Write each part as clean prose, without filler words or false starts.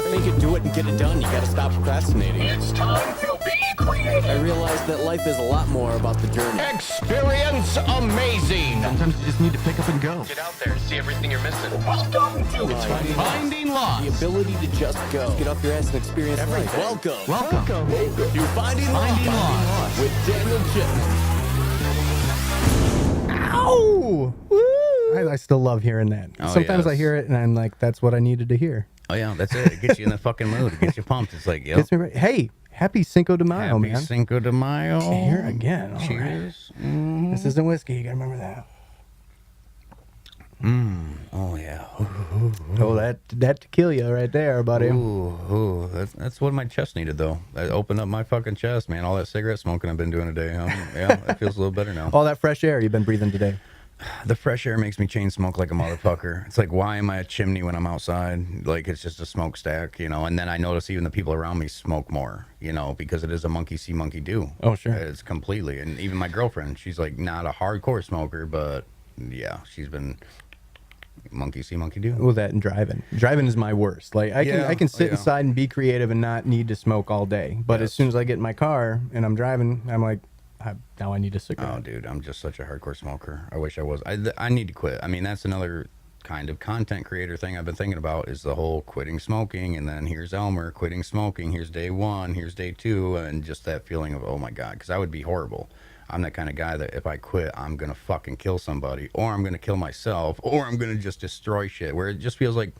Think you do it and get it done. You gotta stop procrastinating. It's time to be creative. I realized that life is a lot more about the journey. Experience amazing. Sometimes you just need to pick up and go. Get out there and see everything you're missing. Welcome to Finding Lost. The ability to just go. Get off your ass and experience everything. Welcome to Finding Lost with Daniel Chipman. Ow! Woo! I still love hearing that. Oh, Sometimes yes. I hear it and I'm like, that's what I needed to hear. Oh yeah, that's it. It gets you in the fucking mood. It gets you pumped. It's like, yo, Gets me right. Hey, happy Cinco de Mayo, happy man. Cinco de Mayo. Here again. All right. Cheers. This isn't whiskey. You gotta remember that. Oh yeah. Oh, that tequila right there, buddy. Ooh, that's what my chest needed though. I opened up my fucking chest, man. All that cigarette smoking I've been doing today. Yeah, it feels a little better now. All that fresh air you've been breathing today. The fresh air makes me chain smoke like a motherfucker. It's like, why am I a chimney when I'm outside? Like, it's just a smokestack, you know? And then I notice even the people around me smoke more, you know, because it is a monkey see, monkey do. Oh, sure. It's completely. And even my girlfriend, she's like not a hardcore smoker, but yeah, she's been monkey see, monkey do. Well, that and driving. Driving is my worst. Like, I can sit inside and be creative and not need to smoke all day. But as soon as I get in my car and I'm driving, I'm like, now I need a cigarette. Oh, dude, I'm just such a hardcore smoker. I wish I was. I need to quit. I mean, that's another kind of content creator thing I've been thinking about is the whole quitting smoking. And then here's Elmer quitting smoking. Here's day 1. Here's day 2. And just that feeling of, oh, my God, because I would be horrible. I'm that kind of guy that if I quit, I'm going to fucking kill somebody, or I'm going to kill myself, or I'm going to just destroy shit, where it just feels like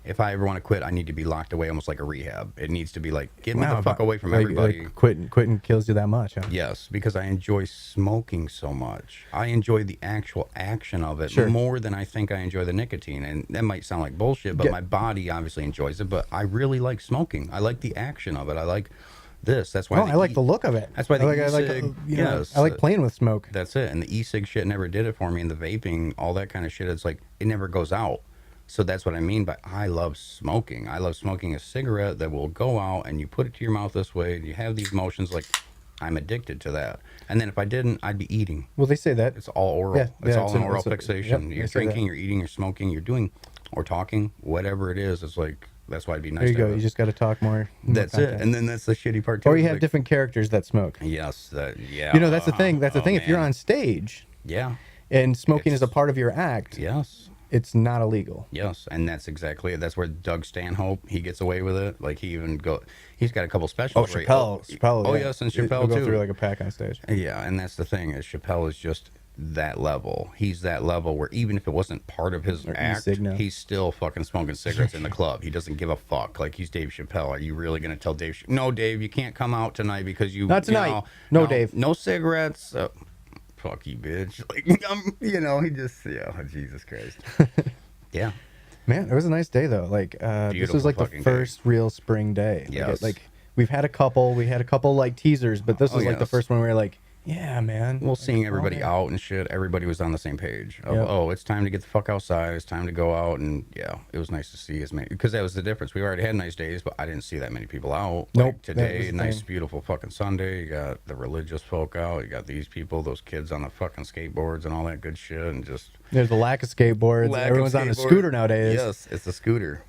if I ever want to quit, I need to be locked away almost like a rehab. It needs to be like, get me the fuck away from everybody. Like quitting kills you that much, huh? Yes, because I enjoy smoking so much. I enjoy the actual action of it more than I think I enjoy the nicotine. And that might sound like bullshit, but my body obviously enjoys it. But I really like smoking. I like the action of it. I like this. That's why I like the look of it. That's why I like playing with smoke. That's it. And the e-cig shit never did it for me. And the vaping, all that kind of shit, it's like, it never goes out. So that's what I mean by I love smoking. I love smoking a cigarette that will go out and you put it to your mouth this way and you have these motions. Like, I'm addicted to that. And then if I didn't, I'd be eating. Well, they say that. It's all oral. Yeah, it's all an oral fixation. Yep, you're drinking, you're eating, you're smoking, you're doing, or talking, whatever it is. It's like, that's why it'd be nice. There you go. You just got to talk more. That's it. And then that's the shitty part too. Or you have different characters that smoke. Yes. Yeah. You know, that's the thing. That's the thing. Man. If you're on stage. Yeah. And smoking is a part of your act. Yes. It's not illegal. Yes, and that's exactly it. That's where Doug Stanhope, he gets away with it. Like, he's got a couple specials. Oh, Chappelle. Oh, yes, and Chappelle, He'll too. go through like a pack on stage. Yeah, and that's the thing, is Chappelle is just that level. He's that level where even if it wasn't part of his act, he's still fucking smoking cigarettes in the club. He doesn't give a fuck. Like, he's Dave Chappelle. Are you really going to tell Dave? No, Dave, you can't come out tonight because you... Not tonight. No, Dave. No cigarettes. Fuck you, bitch. Like, he just... Yeah, Jesus Christ. Yeah, man, it was a nice day though. Like this was like the first real spring day. Yes. Like we had a couple like teasers, but this was like the first one where we were like, yeah, man. Well, seeing everybody out and shit, everybody was on the same page. Oh, it's time to get the fuck outside. It's time to go out, and yeah, it was nice to see as many, because that was the difference. We already had nice days, but I didn't see that many people out. Nope. Like today, nice, beautiful fucking Sunday. You got the religious folk out. You got these people, those kids on the fucking skateboards and all that good shit, and just there's a lack of skateboards. Everyone's on a scooter nowadays. Yes, it's a scooter.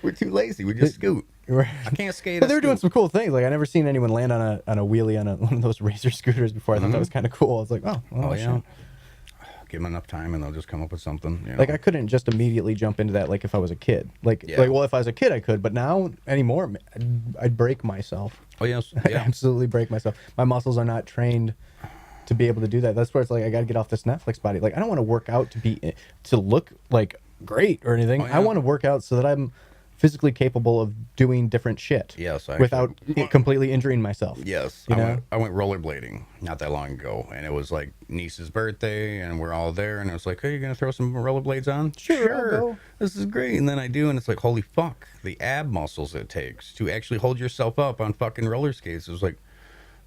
We're too lazy. We just scoot. Right. I can't skate. But they were doing some cool things. Like I never seen anyone land on a wheelie on one of those Razor scooters before. I thought that was kind of cool. I was like, oh yeah. Give them enough time and they'll just come up with something. You know? Like I couldn't just immediately jump into that. Like if I was a kid. Like well, if I was a kid, I could. But now anymore, I'd break myself. Oh yes, I'd absolutely break myself. My muscles are not trained to be able to do that. That's where it's like I got to get off this Netflix body. Like I don't want to work out to look like great or anything. I want to work out so that I'm physically capable of doing different shit. Yes, without completely injuring myself. Yes, I went rollerblading not that long ago, and it was like niece's birthday, and we're all there, and I was like, "Hey, you gonna throw some rollerblades on?" Sure. This is great. And then I do, and it's like, holy fuck, the ab muscles it takes to actually hold yourself up on fucking roller skates. It was like,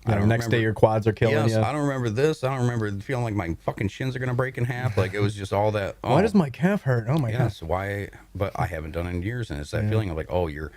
next day your quads are killing you. I don't remember this. I don't remember feeling like my fucking shins are gonna break in half. Like it was just all that. Why does my calf hurt? Oh my god. Why? But I haven't done it in years, and it's that feeling of like, oh, you're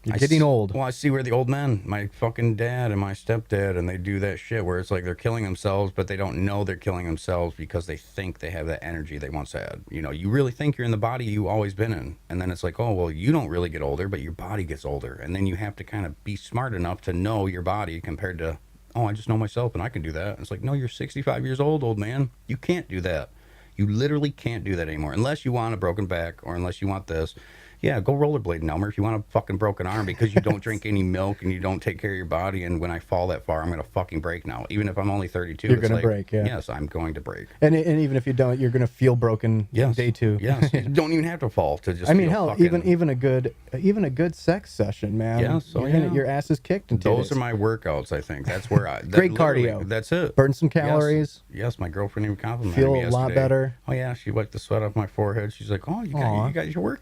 You're getting old. Well, I see where the old men, my fucking dad and my stepdad, and they do that shit where it's like they're killing themselves, but they don't know they're killing themselves because they think they have that energy they once had. You know, you really think you're in the body you always been in. And then it's like, oh, well, you don't really get older, but your body gets older. And then you have to kind of be smart enough to know your body compared to, oh, I just know myself and I can do that. And it's like, no, you're 65 years old man. You can't do that. You literally can't do that anymore unless you want a broken back or unless you want this. Yeah, go rollerblading, Elmer, if you want a fucking broken arm because you don't drink any milk and you don't take care of your body. And when I fall that far, I'm going to fucking break now. Even if I'm only 32. You're going to break, yeah. Yes, I'm going to break. And even if you don't, you're going to feel broken Yes. day 2. Yes. You don't even have to fall to just I mean, feel hell, fucking... even a good sex session, man. Yes, oh, You're yeah. your ass is kicked in 2 Those days. are my workouts, I think. That's where I... Great cardio. That's it. Burn some calories. Yes, my girlfriend even complimented Feel me a yesterday. lot better. Oh, yeah, she wiped the sweat off my forehead. She's like, oh, you got your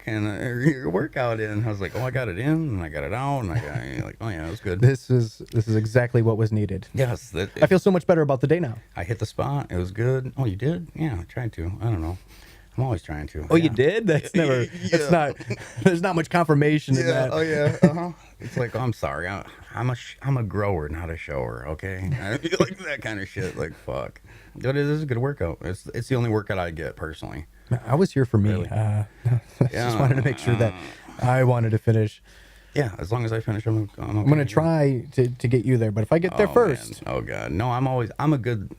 your workout in. I was like, oh, I got it in, and I got it out, and I got like, oh, yeah, it was good. This is exactly what was needed. Yes. I feel so much better about the day now. I hit the spot. It was good. Oh, you did? Yeah, I tried to. I don't know. I'm always trying to. Oh, yeah. you did? That's never. Yeah. That's not. There's not much confirmation in that. Oh yeah. Uh-huh. It's like, oh, I'm sorry. I'm a grower, not a shower. Okay. Like that kind of shit. Like fuck. But it is a good workout. It's the only workout I get personally. I was here for me. Really? Just wanted to make sure that I wanted to finish. Yeah, as long as I finish, I'm okay. I'm gonna try to get you there, but if I get there first, man. Oh god, no. I'm a good.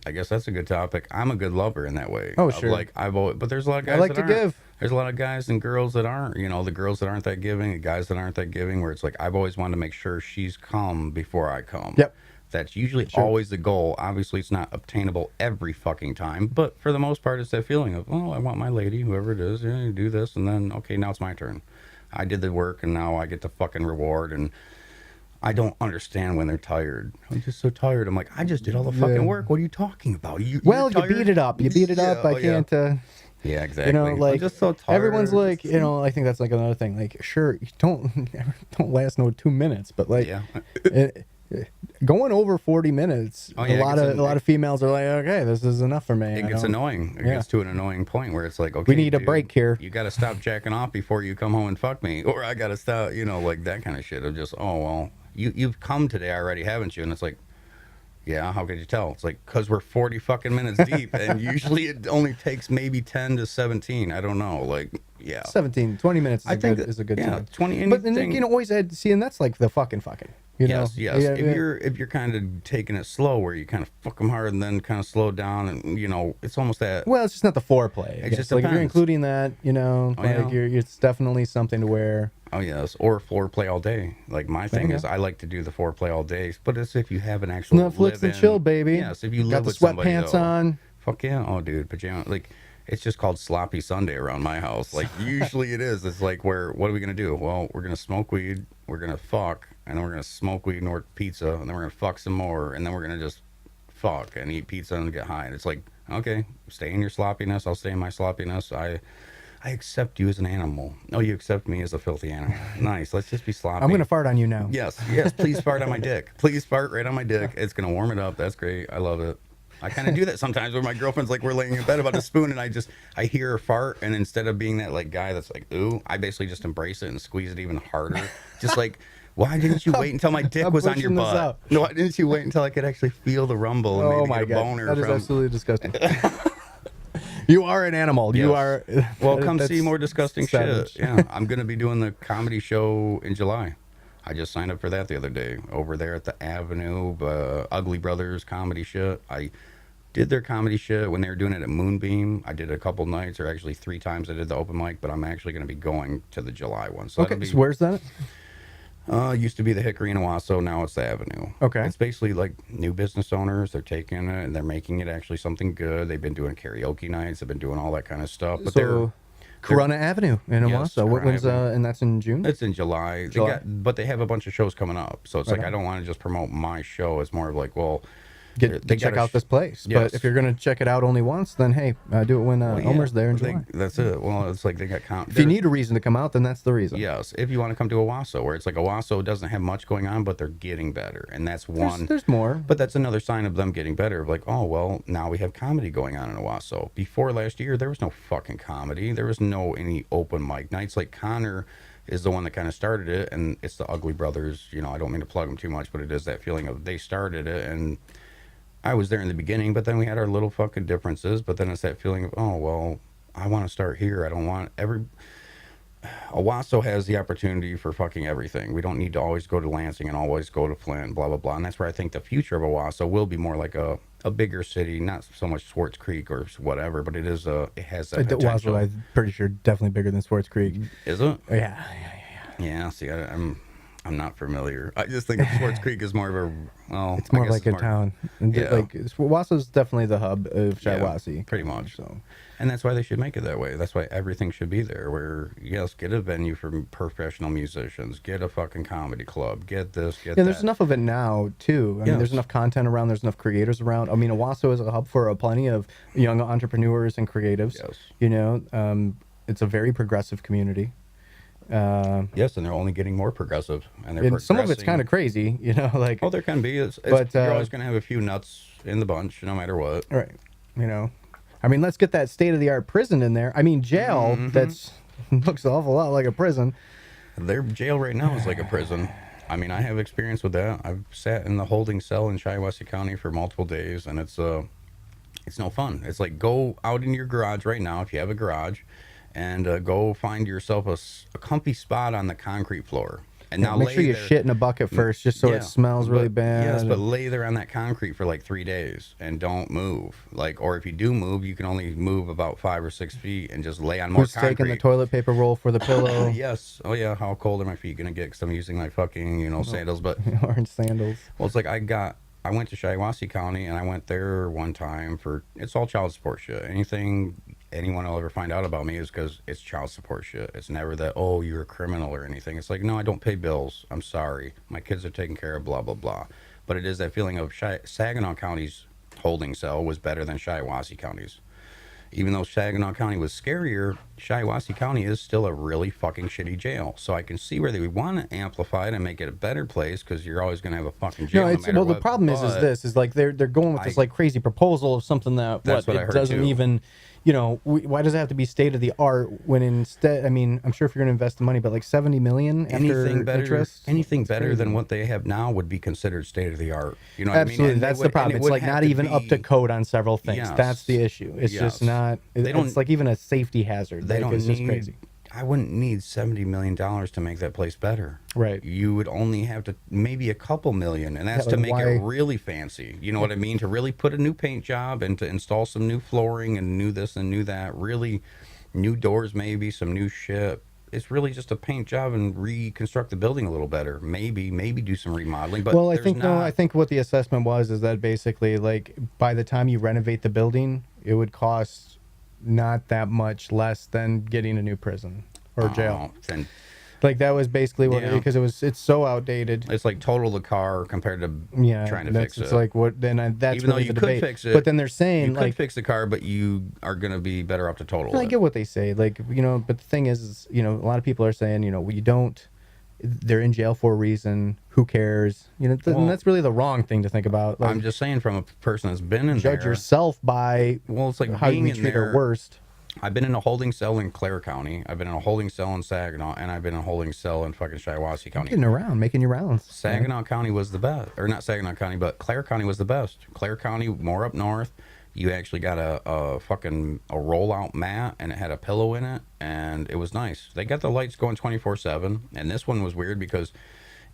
I guess that's a good topic. I'm a good lover in that way. Oh, sure. Like I've always, but there's a lot of guys I like that to aren't. give. There's a lot of guys and girls that aren't. You know, the girls that aren't that giving, the guys that aren't that giving. Where it's like I've always wanted to make sure she's come before I come. Yep. That's usually always the goal. Obviously, it's not obtainable every fucking time, but for the most part, it's that feeling of, oh, I want my lady, whoever it is, you do this, and then okay, now it's my turn. I did the work, and now I get the fucking reward, and I don't understand when they're tired. I'm just so tired. I'm like, I just did all the fucking work. What are you talking about? You beat it up. You beat it up. I can't. Yeah, exactly. You know, like I'm just so tired. everyone's like, you know, I think that's like another thing. Like, sure, you don't last no 2 minutes, but like, going over 40 minutes, Oh, yeah, a lot of females are like, okay, this is enough for me. It gets annoying. It gets to an annoying point where it's like, okay, we need a break here. You got to stop jacking off before you come home and fuck me, or I got to stop. You know, like that kind of shit of just, oh well, you've come today already, haven't you? And it's like, yeah, how could you tell? It's like, because we're 40 fucking minutes deep, and usually it only takes maybe 10 to 17. I don't know. Like, yeah. 17, 20 minutes is a good time. 20, but then you can always add, see, and that's like the fucking. You know? Yes. Yeah, if you're kind of taking it slow, where you kind of fuck them hard and then kind of slow down, and you know, it's almost that. Well, it's just not the foreplay. It just like if you're depends. including that, you know, it's definitely something to where. Oh yes, or foreplay all day. Like my thing is, I like to do the foreplay all day, but it's if you have an actual Netflix and chill, baby. Yes, if you got live the with somebody, sweatpants though. on. Fuck yeah, oh dude, pajama. Like it's just called sloppy Sunday around my house. Like usually it is. It's like what are we gonna do? Well, we're gonna smoke weed, we're gonna fuck, and then we're gonna smoke weed and order pizza, and then we're gonna fuck some more, and then we're gonna just fuck and eat pizza and get high. And it's like, okay, stay in your sloppiness. I'll stay in my sloppiness. I accept you as an animal. Oh, you accept me as a filthy animal. Nice. Let's just be sloppy. I'm going to fart on you now. Yes. Please fart on my dick. Please fart right on my dick. It's going to warm it up. That's great. I love it. I kind of do that sometimes where my girlfriend's like, we're laying in bed about to spoon, and I hear her fart, and instead of being that like guy that's like, ooh, I basically just embrace it and squeeze it even harder. Just like, why didn't you wait until my dick was on your butt? No, why didn't you wait until I could actually feel the rumble and maybe get a boner? That is absolutely disgusting. You are an animal. Yes. You are. Well, come see more disgusting savage. shit. Yeah, I'm gonna be doing the comedy show in July. I just signed up for that the other day over there at the Avenue, Ugly Brothers comedy shit. I did their comedy shit when they were doing it at Moonbeam. I did a couple nights, or actually 3 times I did the open mic, but I'm actually gonna be going to the July one. So okay, so where's that? Used to be the Hickory in Owasso, now it's the Avenue. Okay. It's basically like new business owners. They're taking it and they're making it actually something good. They've been doing karaoke nights. They've been doing all that kind of stuff. But so, Corona Avenue in Owasso. Yes, and that's in June? It's in July. But they have a bunch of shows coming up. So it's like, I don't want to just promote my show. It's more of like, well, check out this place. Yes. But if you're going to check it out only once, then hey, do it when Elmer's there in July. That's it. Well, it's like they got If you need a reason to come out, then that's the reason. Yes. If you want to come to Owasso, where it's like Owasso doesn't have much going on, but they're getting better. And that's one. There's more. But that's another sign of them getting better. Like, oh, well, now we have comedy going on in Owasso. Before last year, there was no fucking comedy. There was no any open mic nights. Like Connor is the one that kind of started it, and it's the Ugly Brothers. You know, I don't mean to plug them too much, but it is that feeling of they started it, and I was there in the beginning, but then we had our little fucking differences. But then it's that feeling of, oh well, I want to start here. I don't want Owasso has the opportunity for fucking everything. We don't need to always go to Lansing and always go to Flint, blah, blah, blah. And that's where I think the future of Owasso will be more like a bigger city, not so much Swartz Creek or whatever, but it has that potential. Owasso, I'm pretty sure, definitely bigger than Swartz Creek. Is it? Yeah. Yeah, see, I'm not familiar. I just think Swartz Creek is more of a, well, It's more like a town. And Yeah. Like, Owasso's definitely the hub of Shiawassee. Yeah, pretty much. So. And that's why they should make it that way. That's why everything should be there. Where, yes, get a venue for professional musicians, get a fucking comedy club, get this, get that. Yeah, there's enough of it now, too. I mean, there's enough content around, there's enough creators around. I mean, Owasso is a hub for plenty of young entrepreneurs and creatives. Yes. You know, it's a very progressive community. Yes, and they're only getting more progressive. And some of it's kind of crazy, you know, like... Oh, there can be. But, you're always going to have a few nuts in the bunch, no matter what. Right. You know, I mean, let's get that state-of-the-art prison in there. I mean, jail, that's looks an awful lot like a prison. Their jail right now is like a prison. I mean, I have experience with that. I've sat in the holding cell in Shiawassee County for multiple days, and it's no fun. It's like, go out in your garage right now, if you have a garage, and go find yourself a comfy spot on the concrete floor. And now make sure you shit in a bucket first, just so it smells really bad. Yes, but lay there on that concrete for like 3 days and don't move. Like, or if you do move, you can only move about 5 or 6 feet and just lay on more concrete. Who's taking the toilet paper roll for the pillow? Yes. Oh yeah. How cold are my feet gonna get? Because I'm using my fucking sandals. But orange sandals. well, it's like I went to Shiawassee County and I went there one time for, it's all child support shit. Anything anyone will ever find out about me is because it's child support shit. It's never that, oh, you're a criminal or anything. It's like, no, I don't pay bills. I'm sorry. My kids are taken care of, blah, blah, blah. But it is that feeling of Saginaw County's holding cell was better than Shiawassee County's. Even though Saginaw County was scarier, Shiawassee County is still a really fucking shitty jail. So I can see where they would want to amplify it and make it a better place, because you're always going to have a fucking jail. No, matter the problem is like they're going with this like crazy proposal of something that it doesn't even. You know, why does it have to be state of the art when instead? I mean, I'm sure if you're going to invest the money, but like 70 million after interest, anything better than what they have now would be considered state of the art. You know, absolutely. What I mean? That's the problem. It's like not even up to code on several things. Yes. That's the issue. It's just not. It's like even a safety hazard. They don't it's need. Just crazy. I wouldn't need $70 million to make that place better. Right. You would only have to maybe a couple million, and that's to make it really fancy. You know what I mean? To really put a new paint job and to install some new flooring and new this and new that. Really new doors, maybe some new shit. It's really just a paint job and reconstruct the building a little better. Maybe do some remodeling. But well, I think what the assessment was is that basically, like, by the time you renovate the building, it would cost not that much less than getting a new prison or jail. And like that was basically what, because it's so outdated. It's like total the car compared to trying to fix it. It's like what then that's even though really you the could debate. fix it, but then they're saying you could fix the car, but you are going to be better off to total. I get what they say, like, you know, but the thing is, you know, a lot of people are saying, you know, you don't. They're in jail for a reason. Who cares? You know, and that's really the wrong thing to think about. Like, I'm just saying, from a person that's been in there, judge yourself by it's like how you treat her worst. I've been in a holding cell in Clare County. I've been in a holding cell in Saginaw, and I've been in a holding cell in fucking Shiawassee County. Getting around, making your rounds. Saginaw County was the best, or not Saginaw County, but Clare County was the best. Clare County, more up north. You actually got a rollout mat, and it had a pillow in it, and it was nice. They got the lights going 24/7, and this one was weird because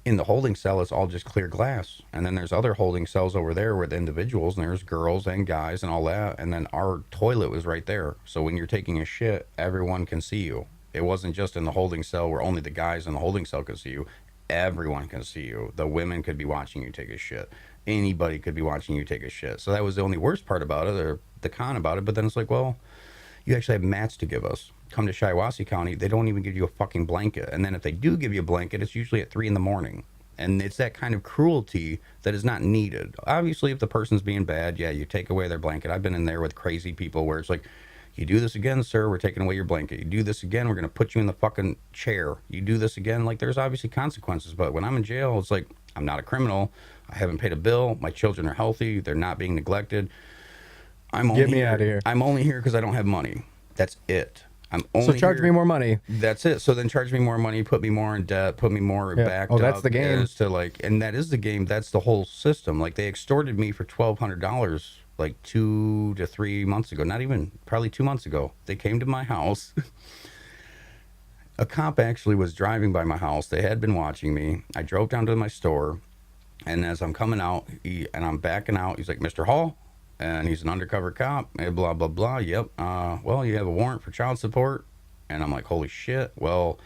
in the holding cell, it's all just clear glass. And then there's other holding cells over there with individuals, and there's girls and guys and all that. And then our toilet was right there. So when you're taking a shit, everyone can see you. It wasn't just in the holding cell where only the guys in the holding cell could see you. Everyone can see you. The women could be watching you take a shit. Anybody could be watching you take a shit. So that was the only worst part about it, or the con about it. But then it's like, well, you actually have mats to give us. Come to Shiawassee County, they don't even give you a fucking blanket. And then if they do give you a blanket, it's usually at 3 a.m. And it's that kind of cruelty that is not needed. Obviously, if the person's being bad, yeah, you take away their blanket. I've been in there with crazy people where it's like, you do this again, sir, we're taking away your blanket. You do this again, we're going to put you in the fucking chair. You do this again, like, there's obviously consequences. But when I'm in jail, it's like, I'm not a criminal. I haven't paid a bill. My children are healthy. They're not being neglected. Get me out of here. I'm only here because I don't have money. That's it. I'm only So charge here- me more money. That's it. So then charge me more money, put me more in debt, put me more backed up. That's the game. As to like, and that is the game. That's the whole system. Like they extorted me for $1,200 like 2 to 3 months ago. Not even, probably 2 months ago. They came to my house. A cop actually was driving by my house. They had been watching me. I drove down to my store, and as I'm coming out, and I'm backing out, he's like, Mr. Hall, and he's an undercover cop, and blah, blah, blah. Yep. Well, you have a warrant for child support. And I'm like, holy shit. Well,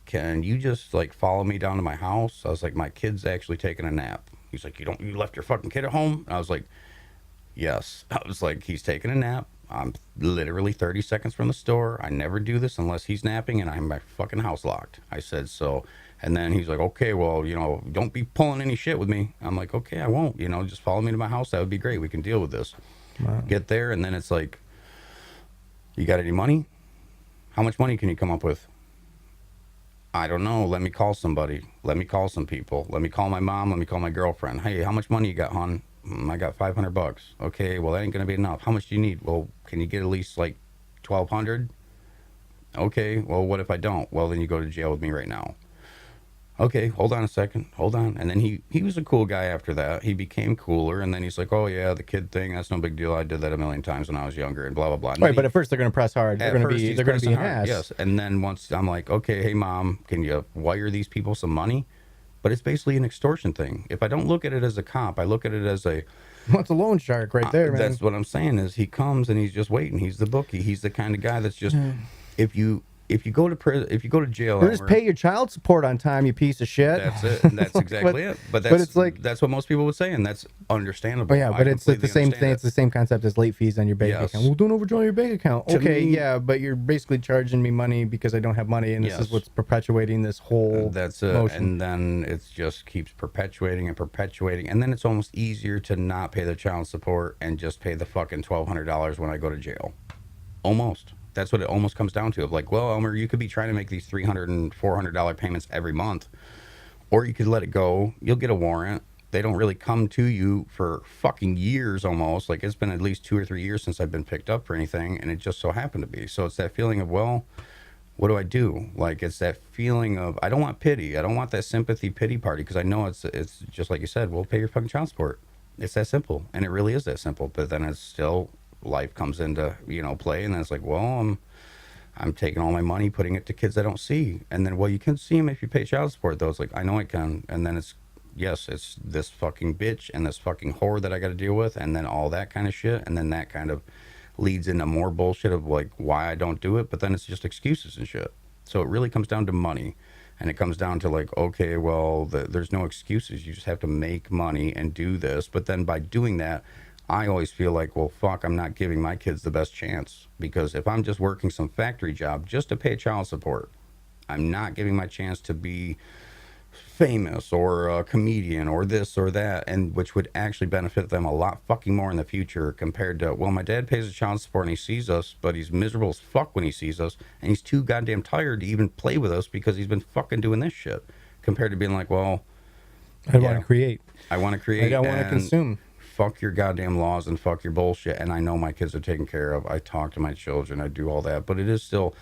can you just like follow me down to my house? I was like, my kid's actually taking a nap. He's like, you left your fucking kid at home? I was like, yes. I was like, he's taking a nap. I'm literally 30 seconds from the store. I never do this unless he's napping and I have my fucking house locked. I said, so, and then he's like, okay, well, don't be pulling any shit with me. I'm like, okay, I won't, just follow me to my house. That would be great. We can deal with this. Wow. Get there. And then it's like, you got any money? How much money can you come up with? I don't know. Let me call somebody. Let me call some people. Let me call my mom. Let me call my girlfriend. Hey, how much money you got, hon? I got $500. Okay, well, that ain't going to be enough. How much do you need? Well, can you get at least like $1,200? Okay, well, what if I don't? Well, then you go to jail with me right now. Okay, hold on a second. Hold on. And then he was a cool guy after that. He became cooler. And then he's like, oh, yeah, the kid thing, that's no big deal. I did that a million times when I was younger and blah, blah, blah. Right, but at first they're going to press hard. They're going to be an ass. Yes. And then once I'm like, okay, hey, mom, can you wire these people some money? But it's basically an extortion thing. If I don't look at it as a cop, I look at it as a... Well, it's a loan shark right there, man. That's what I'm saying is he comes and he's just waiting. He's the bookie. He's the kind of guy that's just... If you go to prison, if you go to jail, or just pay your child support on time, you piece of shit. That's it. That's exactly it. But it's like that's what most people would say, and that's understandable. Oh yeah, but it's the same thing. It's the same concept as late fees on your bank account. Well, don't overdraw your bank account. Okay, yeah, but you're basically charging me money because I don't have money, and this is what's perpetuating this whole. That's it. Motion. And then it just keeps perpetuating, and then it's almost easier to not pay the child support and just pay the fucking $1,200 when I go to jail. Almost. That's what it almost comes down to. Of like, well, Elmer, you could be trying to make these $300 and $400 payments every month, or you could let it go. You'll get a warrant. They don't really come to you for fucking years almost. Like it's been at least 2 or 3 years since I've been picked up for anything, and it just so happened to be. So it's that feeling of, well, what do I do? Like it's that feeling of I don't want pity. I don't want that sympathy pity party because I know it's just like you said. We'll pay your fucking child support. It's that simple, and it really is that simple. But then it's still. Life comes into play, and then it's like, well, I'm taking all my money, putting it to kids I don't see, and then well, you can see them if you pay child support. Though it's like I know I can, and then it's this fucking bitch and this fucking whore that I got to deal with, and then all that kind of shit, and then that kind of leads into more bullshit of like why I don't do it, but then it's just excuses and shit. So it really comes down to money, and it comes down to like, okay, well, there's no excuses. You just have to make money and do this, but then by doing that. I always feel like, well, fuck, I'm not giving my kids the best chance because if I'm just working some factory job just to pay child support, I'm not giving my chance to be famous or a comedian or this or that, and which would actually benefit them a lot fucking more in the future compared to, well, my dad pays the child support and he sees us, but he's miserable as fuck when he sees us, and he's too goddamn tired to even play with us because he's been fucking doing this shit, compared to being like, well, I want to create. I want to create. I don't want to consume. Fuck your goddamn laws and fuck your bullshit. And I know my kids are taken care of. I talk to my children. I do all that. But it is still,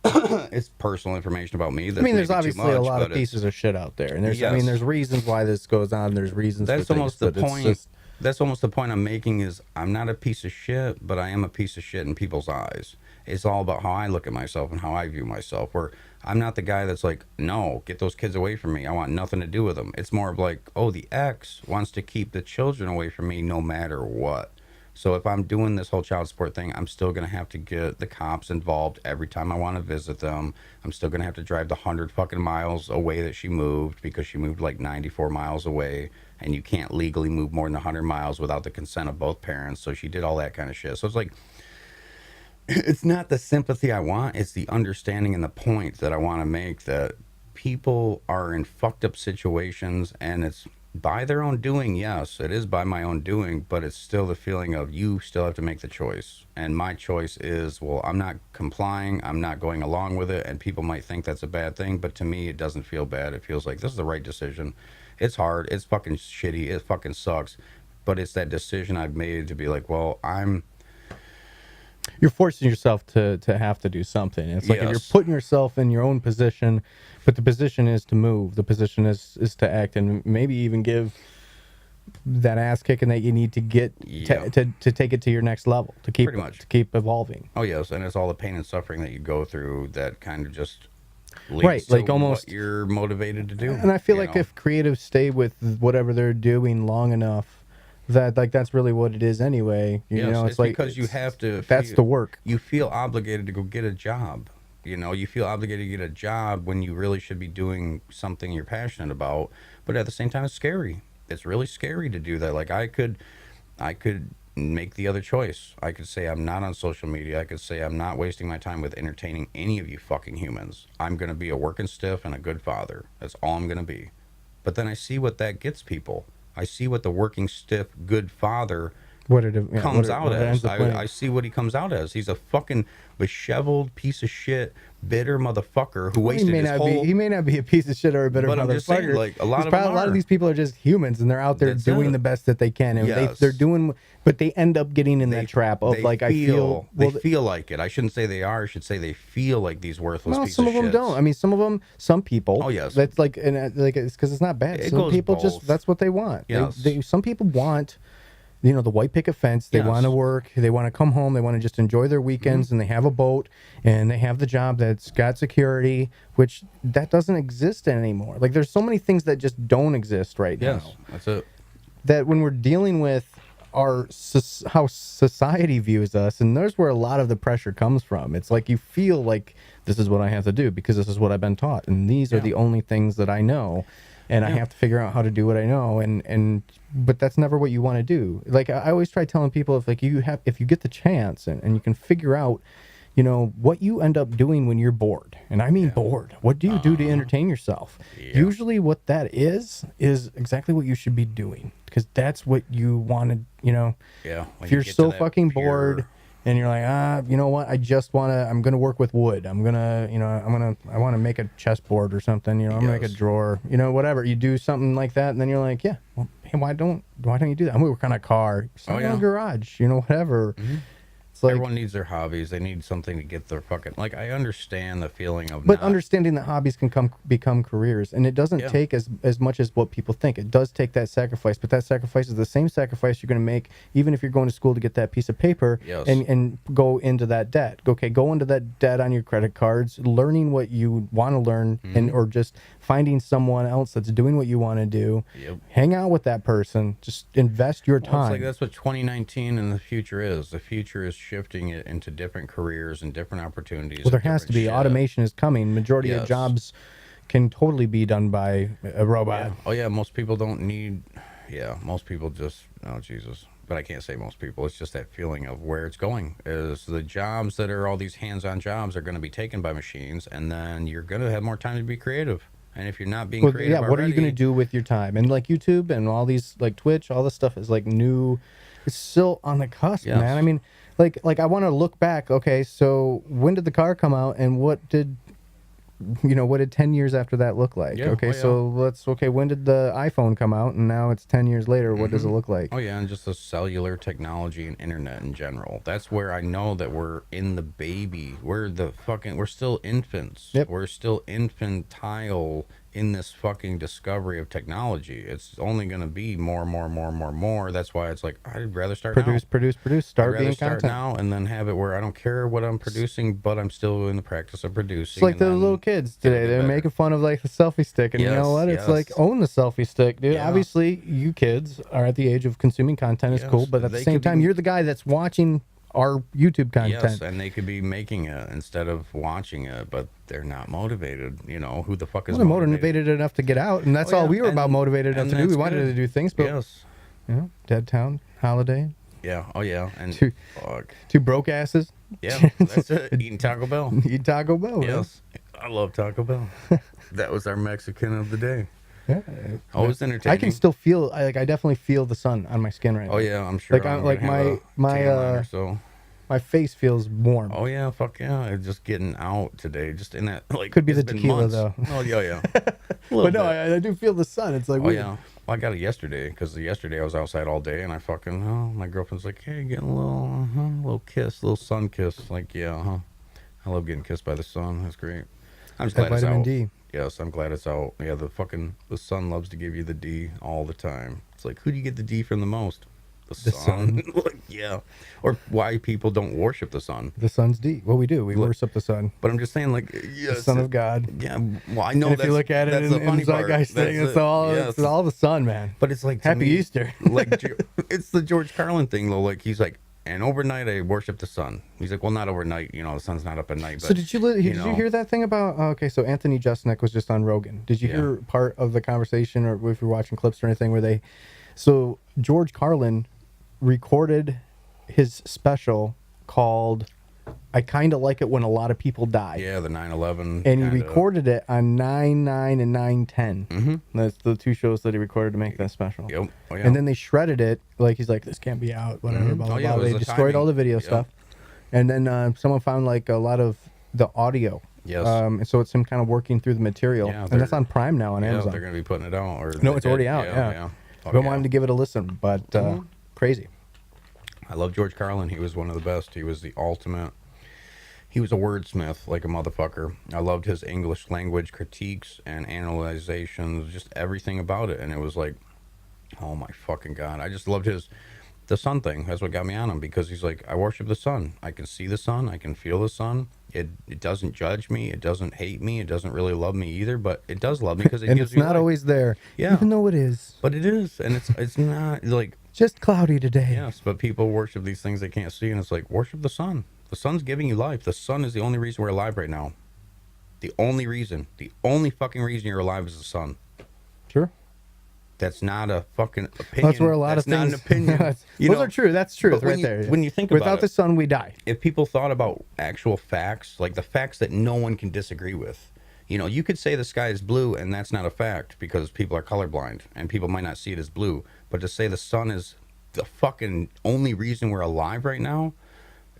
it's personal information about me. That's there's obviously a lot of pieces of shit out there. And there's, there's reasons why this goes on. There's reasons that's for almost things, the point. That's almost the point I'm making is I'm not a piece of shit, but I am a piece of shit in people's eyes. It's all about how I look at myself and how I view myself. Where I'm not the guy that's like, no, get those kids away from me. I want nothing to do with them. It's more of like, oh, the ex wants to keep the children away from me no matter what. So if I'm doing this whole child support thing, I'm still going to have to get the cops involved every time I want to visit them. I'm still going to have to drive the 100 fucking miles away that she moved because she moved like 94 miles away. And you can't legally move more than 100 miles without the consent of both parents. So she did all that kind of shit. So it's like, it's not the sympathy I want. It's the understanding and the point that I want to make that people are in fucked up situations and it's by their own doing. Yes, it is by my own doing, but it's still the feeling of you still have to make the choice. And my choice is, well, I'm not complying. I'm not going along with it. And people might think that's a bad thing. But to me, it doesn't feel bad. It feels like this is the right decision. It's hard. It's fucking shitty. It fucking sucks. But it's that decision I've made to be like, well, you're forcing yourself to have to do something. It's like if you're Yes. putting yourself in your own position, but the position is to move. The position is to act, and maybe even give that ass kicking that you need to get Yeah. to take it to your next level, to keep Pretty much. to keep evolving. Oh yes, and it's all the pain and suffering that you go through that kind of just leads Right, to like almost- what you're motivated to do. And I feel you like know? if creatives stay with whatever they're doing long enough, that like that's really what it is anyway. You Yes, know, it's like because you have to. That's feel- the work. You feel obligated to go get a job. You know, you feel obligated to get a job when you really should be doing something you're passionate about. But at the same time, it's scary. It's really scary to do that. Like I could make the other choice. I could say I'm not on social media. I could say I'm not wasting my time with entertaining any of you fucking humans. I'm gonna be a working stiff and a good father. That's all I'm gonna be. But then I see what that gets people. I see what the working stiff good father comes out as. I see what he comes out as. He's a fucking disheveled piece of shit, bitter motherfucker who wasted his whole. He may not be a piece of shit or a bitter But motherfucker. I'm just saying, like, a lot of a them lot of are. these people are just humans, and they're out there That's doing it. the best that they can, and Yes. they're doing. But they end up getting in that trap of They like I feel. they feel like it. I shouldn't say they are. I should say they feel like these worthless Well, pieces some of of them shits. don't. I mean, some people. Oh, yes. That's like, like it's because it's not bad. It Some goes people both. just that's what they want. Yes. Some people want, the white picket fence. They Yes. want to work. They want to come home. They want to just enjoy their weekends, Mm-hmm. and they have a boat, and they have the job that's got security, which that doesn't exist anymore. Like there's so many things that just don't exist right Yes, now. that's it. That when we're dealing with how society views us, and there's where a lot of the pressure comes from. It's like you feel like this is what I have to do because this is what I've been taught, and these are the only things that I know, and I have to figure out how to do what I know, but that's never what you want to do. Like I always try telling people, if you get the chance and you can figure out, what you end up doing when you're bored, and I mean bored. What do you do to entertain yourself? Yeah. Usually what that is exactly what you should be doing, because that's what you wanted, Yeah. if you're so fucking bored and you're like, you know what, I'm gonna work with wood. I want to make a chessboard or something, I'm gonna make a Yes. drawer, whatever. You do something like that, and then you're like, yeah, well, hey, why don't you do that? I'm gonna work on a car, start in a garage, whatever. It's like, Everyone needs their hobbies. They need something to get their fucking. Like, I understand the feeling of. but not, understanding that hobbies can become careers, and it doesn't take as much as what people think. It does take that sacrifice, but that sacrifice is the same sacrifice you're going to make even if you're going to school to get that piece of paper. Yes. And go into that debt. Okay, go into that debt on your credit cards, learning what you want to learn, and or just finding someone else that's doing what you want to do. Yep. Hang out with that person. Just invest your Well, time. it's like that's what 2019 and the future is. The future is shifting it into different careers and different opportunities. Well, there and has to different be. shit. Automation is coming. Majority of Yes. jobs can totally be done by a robot. Oh yeah, most people don't need. Yeah, most people just. Oh Jesus. But I can't say most people. It's just that feeling of where it's going. Is the jobs that are all these hands-on jobs are going to be taken by machines, and then you're going to have more time to be creative. And if you're not being Well, creative, yeah, what are you going to already- do with your time? And like YouTube and all these, like Twitch, all this stuff is like new. It's still on the cusp, Yes. man. I mean, like I want to look back. Okay, so when did the car come out, and what did 10 years after that look like? Yeah, Okay, oh, yeah. so when did the iPhone come out, and now it's 10 years later? What does it look like? Oh yeah, and just the cellular technology and internet in general. That's where I know that we're in the baby. We're still infants. Yep. We're still infantile in this fucking discovery of technology. It's only going to be more. That's why it's like I'd rather start Produce. I'd Start rather being start content. now and then have it where I don't care what I'm producing, but I'm still in the practice of producing. It's like and the then little kids get today. it They're better. making fun of like the selfie stick, and you know Yes, what? It's yes. like own the selfie stick, dude. Yeah. Obviously, you kids are at the age of consuming content. Is Yes, cool, but at the they same could time, be- you're the guy that's watching our YouTube content. Yes, and they could be making it instead of watching it, but they're not motivated. Who the fuck is Well, they're motivated enough to get out, and that's Oh, all yeah, we were about. and- Motivated enough and to do. We that's wanted good. to do things, but Yes. Dead Town, Holiday, Yeah. Oh yeah. And Two- fuck. two broke asses, Yeah. That's it. Eating Taco Bell. eat Taco Bell. man. Yes. I love Taco Bell. That was our Mexican of the day. Yeah. Always entertaining. I can still feel. I definitely feel the sun on my skin right now. Oh yeah, I'm sure. Like, I'm like gonna have my a tan line or so. my face feels warm. Oh yeah, fuck yeah! It's just getting out today, just in that like. Could be it's the been tequila, months. though. Oh yeah, yeah. But no, I do feel the sun. It's like Oh yeah. Well, I got it yesterday because yesterday I was outside all day and I fucking, my girlfriend's like, hey, getting a little kiss, little sun kiss. Like, yeah, I love getting kissed by the sun. That's great. I'm just glad it's vitamin out. D. Yes, I'm glad it's out. Yeah, the sun loves to give you the D all the time. It's like, who do you get the D from the most? The sun. Like, yeah. Or why people don't worship the sun. The sun's D. Well, we do. We worship the sun. But I'm just saying, like, yes, The son of God. Yeah, well, I know And if you look at it in the Zeitgeist thing, it's all the sun, man. But it's like, to Happy me, Easter. Like, it's the George Carlin thing, though. Like, he's like, and overnight I worship the sun. He's like, well, not overnight. You know, the sun's not up at night. But, So did you hear that thing about? Okay, so Anthony Jeselnik was just on Rogan. Did you hear part of the conversation, or if you're watching clips or anything, where so George Carlin recorded his special called "I Kind of Like It When a Lot of People Die." Yeah, the 9/11. And he recorded it on 9/9 and 9/10. Mm-hmm. That's the two shows that he recorded to make that special. Yep. Oh, yeah. And then they shredded it. Like, he's like, this can't be out, whatever, blah, blah, Oh, yeah, blah. it was They the destroyed all the timing. video Yep. stuff. And then someone found like a lot of the audio. Yes. And so it's him kind of working through the material. Yeah, and that's on Prime now on Yeah, Amazon. they're going to be putting it out. Or No, they it's did. already out. Yeah. Oh, I've been yeah. wanting to give it a listen, but crazy. I love George Carlin. He was one of the best. He was the ultimate. He was a wordsmith like a motherfucker. I loved his English language critiques and analyzations, just everything about it. And it was like, oh my fucking God. I just loved the sun thing. That's what got me on him, because he's like, I worship the sun. I can see the sun. I can feel the sun. It doesn't judge me. It doesn't hate me. It doesn't really love me either, but it does love me because it And gives it's me not life. always there. Yeah. Even though it is. But it is. And it's not like, Just cloudy today. yes, but people worship these things they can't see, and it's like, worship the sun. The sun's giving you life. The sun is the only reason we're alive right now. The only fucking reason you're alive is the sun. Sure. That's not a fucking opinion. That's where a lot That's of things. not an opinion. You Those know? are true. That's truth But when right you- there. when you think about Without it- the sun, we die. If people thought about actual facts, like the facts that no one can disagree with, you know, you could say the sky is blue, and that's not a fact because people are colorblind and people might not see it as blue. But to say the sun is the fucking only reason we're alive right now,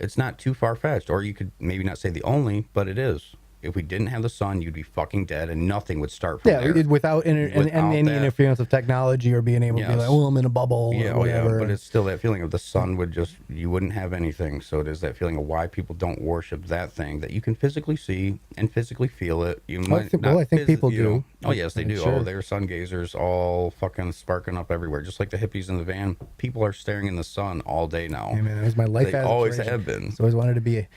it's not too far-fetched. Or you could maybe not say the only, but it is. If we didn't have the sun, you'd be fucking dead, and nothing would start from there. Without any that. interference of technology or being able to be Yes. like, oh, I'm in a bubble Yeah, or oh, whatever. yeah, but it's still that feeling of the sun would just, you wouldn't have anything. So it is that feeling of why people don't worship that thing that you can physically see and physically feel it. You might I think people you know- do. Oh, yes, they do. Sure. Oh, they're sun gazers, all fucking sparking up everywhere. Just like the hippies in the van. People are staring in the sun all day now. Hey, man, it was my life. They always aspiration. have been. So I always wanted to be a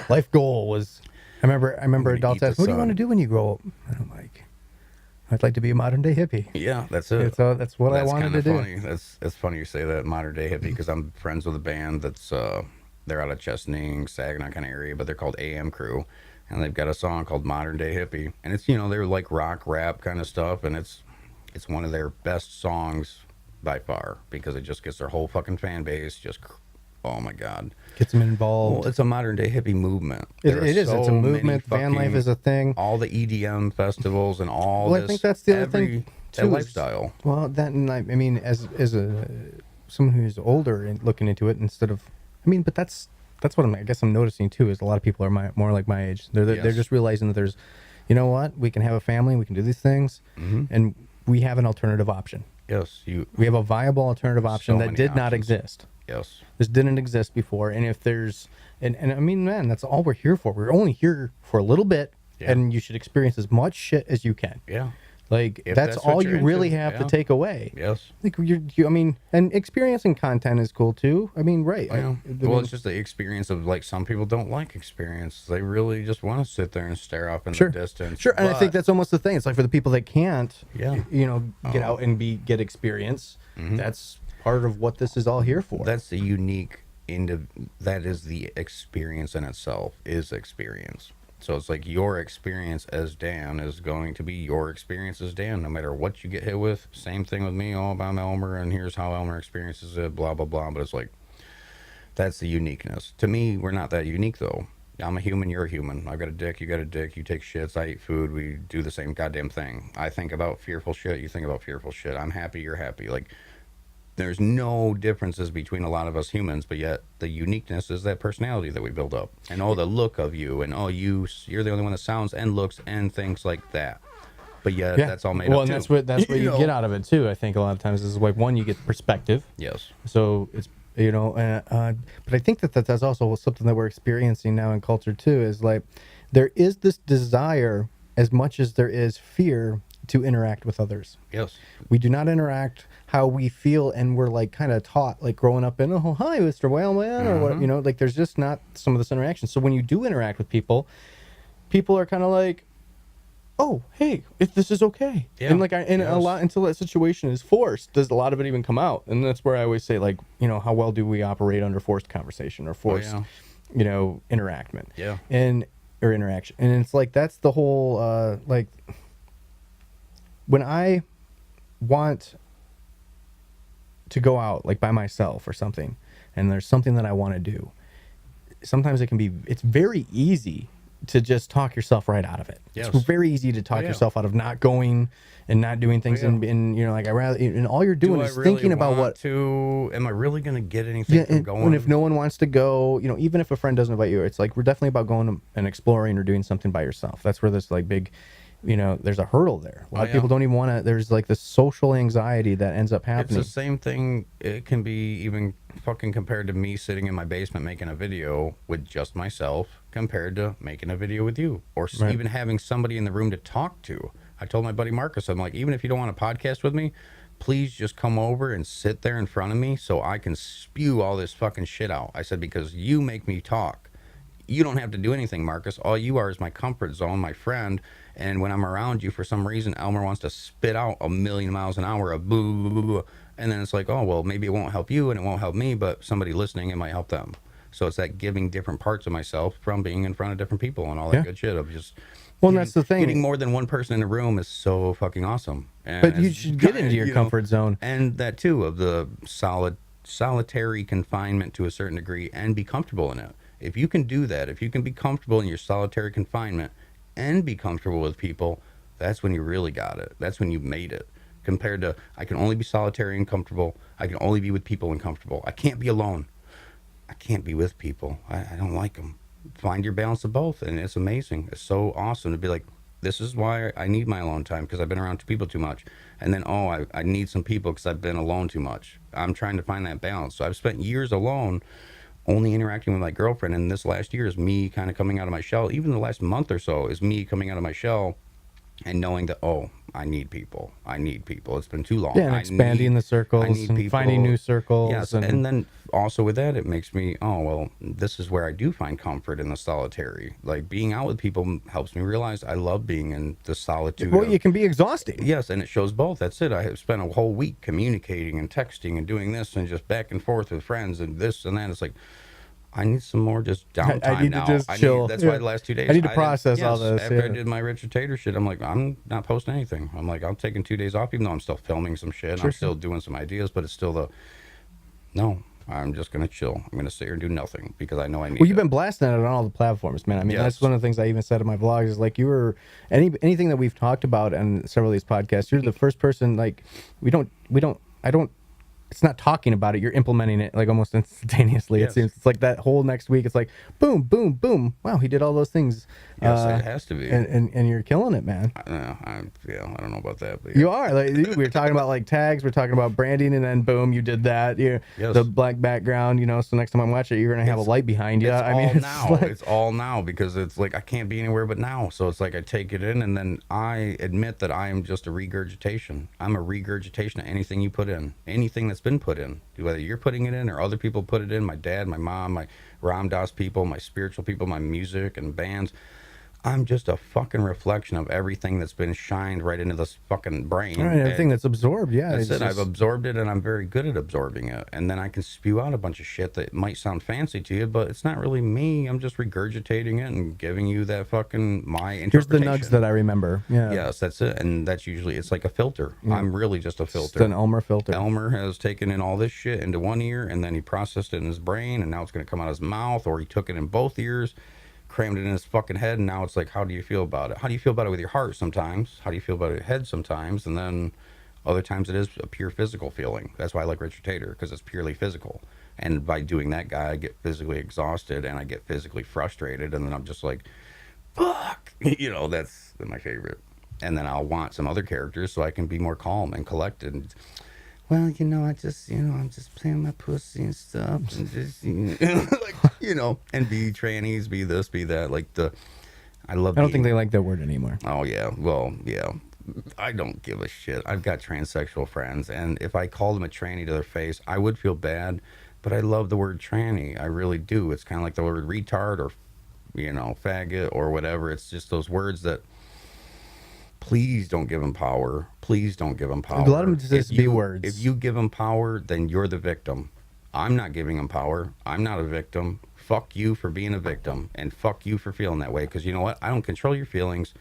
life goal was. I remember gonna adults eat the ask, "What do you sun." want to do when you grow up?" And I'm like, "I'd like to be a modern day hippie." Yeah, that's it. That's what I wanted kinda to do. funny. That's funny you say that, modern day hippie, because I'm friends with a band that's they're out of Chesaning, Saginaw kind of area, but they're called AM Crew, and they've got a song called Modern Day Hippie, and it's, you know, they're like rock rap kind of stuff, and it's one of their best songs by far because it just gets their whole fucking fan base just, oh my God. Gets them involved. Well, it's a modern day hippie movement. It There are is. It's a so many movement. Van life fucking- is a thing. all the EDM festivals and all Well, this. I think that's the other thing that too. is- lifestyle. Well, that and I mean, as a someone who's older and looking into it instead of, I mean, but that's what I guess I'm noticing too. Is a lot of people are more like my age. They're Yes. just realizing that there's, you know what, we can have a family, we can do these things, Mm-hmm. and we have an alternative option. Yes, We have a viable alternative option that many did not options. exist. yes. This didn't exist before, and if there's, and I mean, man, that's all we're here for. We're only here for a little bit, Yeah. and you should experience as much shit as you can. Yeah. Like If that's that's what all you're you really into, have to yeah. take away. Yes. Like I mean, and experiencing content is cool too. I mean, right? Yeah. I Well, mean, it's just the experience of, like, some people don't like experience. They really just want to sit there and stare off in sure, the distance. sure. And I think But- that's almost the thing. It's like for the people that can't, Yeah. you know, get out and get experience. That's part of what this is all here for. that's the unique that is the experience in itself, is experience. So it's like your experience as Dan is going to be your experience as Dan, no matter what you get hit with. Same thing with me. Oh, I'm Elmer, and here's how Elmer experiences it, blah, blah, blah. But it's like, that's the uniqueness. To me, we're not that unique, though. I'm a human, you're a human. I've got a dick, you got a dick. You take shits, I eat food. We do the same goddamn thing. I think about fearful shit, you think about fearful shit. I'm happy, you're happy. Like, there's no differences between a lot of us humans, but yet the uniqueness is that personality that we build up. And the look of you, and you're the only one that sounds and looks and thinks like that. but yet Yeah. that's all made well, up and too. that's what you know? get out of it too. I think a lot of times is like one, you get perspective. Yes. So it's but I think that's also something that we're experiencing now in culture too. Is like there is this desire as much as there is fear to interact with others. Yes. We do not interact how we feel, and we're like kind of taught, like growing up in, oh hi Mr. Whaleman, or what, like there's just not some of this interaction. So when you do interact with people are kind of like, oh hey, if this is okay, and like a lot until that situation is forced, does a lot of it even come out? And that's where I always say, like, how well do we operate under forced conversation or forced interaction? Yeah. Or interaction. And it's like that's the whole like when I want to go out like by myself or something, and there's something that I want to do, sometimes it's very easy to just talk yourself right out of it. Yes. It's very easy to talk yourself out of not going and not doing things, and like I rather, and all you're doing is thinking about am I really going to get anything from going? And if no one wants to go, even if a friend doesn't invite you, it's like we're definitely about going and exploring or doing something by yourself. That's where this like big, there's a hurdle there. A lot of people don't even want to. There's like this social anxiety that ends up happening. It's the same thing. It can be even fucking compared to me sitting in my basement making a video with just myself, compared to making a video with you, or even having somebody in the room to talk to. I told my buddy Marcus, I'm like, even if you don't want to podcast with me, please just come over and sit there in front of me so I can spew all this fucking shit out. I said, because you make me talk. You don't have to do anything, Marcus. All you are is my comfort zone, my friend. And when I'm around you, for some reason, Elmer wants to spit out 1,000,000 miles an hour of boo, boo, boo, boo. And then it's like, oh, well, maybe it won't help you and it won't help me, but somebody listening, it might help them. So it's that giving different parts of myself from being in front of different people and all that good shit of just... Well, that's the thing. Getting more than one person in a room is so fucking awesome. And but you should get into your comfort zone. And that, too, of the solitary confinement to a certain degree, and be comfortable in it. If you can do that, if you can be comfortable in your solitary confinement and be comfortable with people, that's when you really got it. That's when you made it. Compared to, I can only be solitary and comfortable. I can only be with people and comfortable. I can't be alone. I can't be with people. I don't like them. Find your balance of both, and it's amazing. It's so awesome to be like, this is why I need my alone time, because I've been around people too much. And then, I need some people because I've been alone too much. I'm trying to find that balance. So I've spent years alone, only interacting with my girlfriend, and this last year is me kind of coming out of my shell. Even the last month or so is me coming out of my shell and knowing that, I need people. It's been too long. Yeah, and expanding the circles and finding new circles. Yes, and then also with that, it makes me, this is where I do find comfort in the solitary. Like, being out with people helps me realize I love being in the solitude. Well, you can be exhausting. Yes, and it shows both. That's it. I have spent a whole week communicating and texting and doing this and just back and forth with friends and this and that. It's like, I need some more just downtime I need now. to just chill. That's why the last 2 days I need to process all this. After I did my Richard Tater shit, I'm like, I'm not posting anything. I'm like, I'm taking 2 days off, even though I'm still filming some shit. And I'm still doing some ideas, but it's still no, I'm just going to chill. I'm going to sit here and do nothing because I know I need Well, you've been blasting it on all the platforms, man. I mean, that's one of the things I even said in my vlogs is like, you were, anything that we've talked about on several of these podcasts, you're the first person, like, it's not talking about it, you're implementing it like almost instantaneously. It seems it's like that whole next week it's like boom boom boom, wow, he did all those things. It has to be, and you're killing it, man. I don't know about that, but you are. Like, we were talking about like tags, we're talking about branding, and then boom, you did that. The black background, so next time I watch it, you're gonna have a light behind you. It's all now because it's like I can't be anywhere but now. So it's like I take it in, and then I admit that I am just a regurgitation. I'm a regurgitation of anything you put in, anything that's been put in, whether you're putting it in or other people put it in. My dad, my mom, my Ram Dass people, my spiritual people, my music and bands. I'm just a fucking reflection of everything that's been shined right into this fucking brain. Right, everything that's absorbed, That's it. I've absorbed it, and I'm very good at absorbing it. And then I can spew out a bunch of shit that might sound fancy to you, but it's not really me. I'm just regurgitating it and giving you that fucking my interpretation. Here's the nugs that I remember. Yeah. Yes, that's it. And that's usually, it's like a filter. Yeah. I'm really just a filter. It's an Elmer filter. Elmer has taken in all this shit into one ear, and then he processed it in his brain, and now it's going to come out of his mouth, or he took it in both ears, crammed it in his fucking head, and now it's like, how do you feel about it? How do you feel about it with your heart sometimes? How do you feel about it with your head sometimes? And then other times it is a pure physical feeling. That's why I like Richard Tater, because it's purely physical. And by doing that guy, I get physically exhausted, and I get physically frustrated, and then I'm just like, fuck. That's my favorite. and then I'll want some other characters so I can be more calm and collected. Well, you know, I'm just playing my pussy and stuff, and just, like, and be trannies, be this, be that. Like I don't think they like that word anymore. Oh yeah, well, yeah. I don't give a shit. I've got transsexual friends, and if I called them a tranny to their face, I would feel bad. But I love the word tranny. I really do. It's kind of like the word retard or, faggot or whatever. It's just those words that. Please don't give them power. Please don't give them power. A lot of them just be words. If you give them power, then you're the victim. I'm not giving them power. I'm not a victim. Fuck you for being a victim, and fuck you for feeling that way. Because you know what? I don't control your feelings,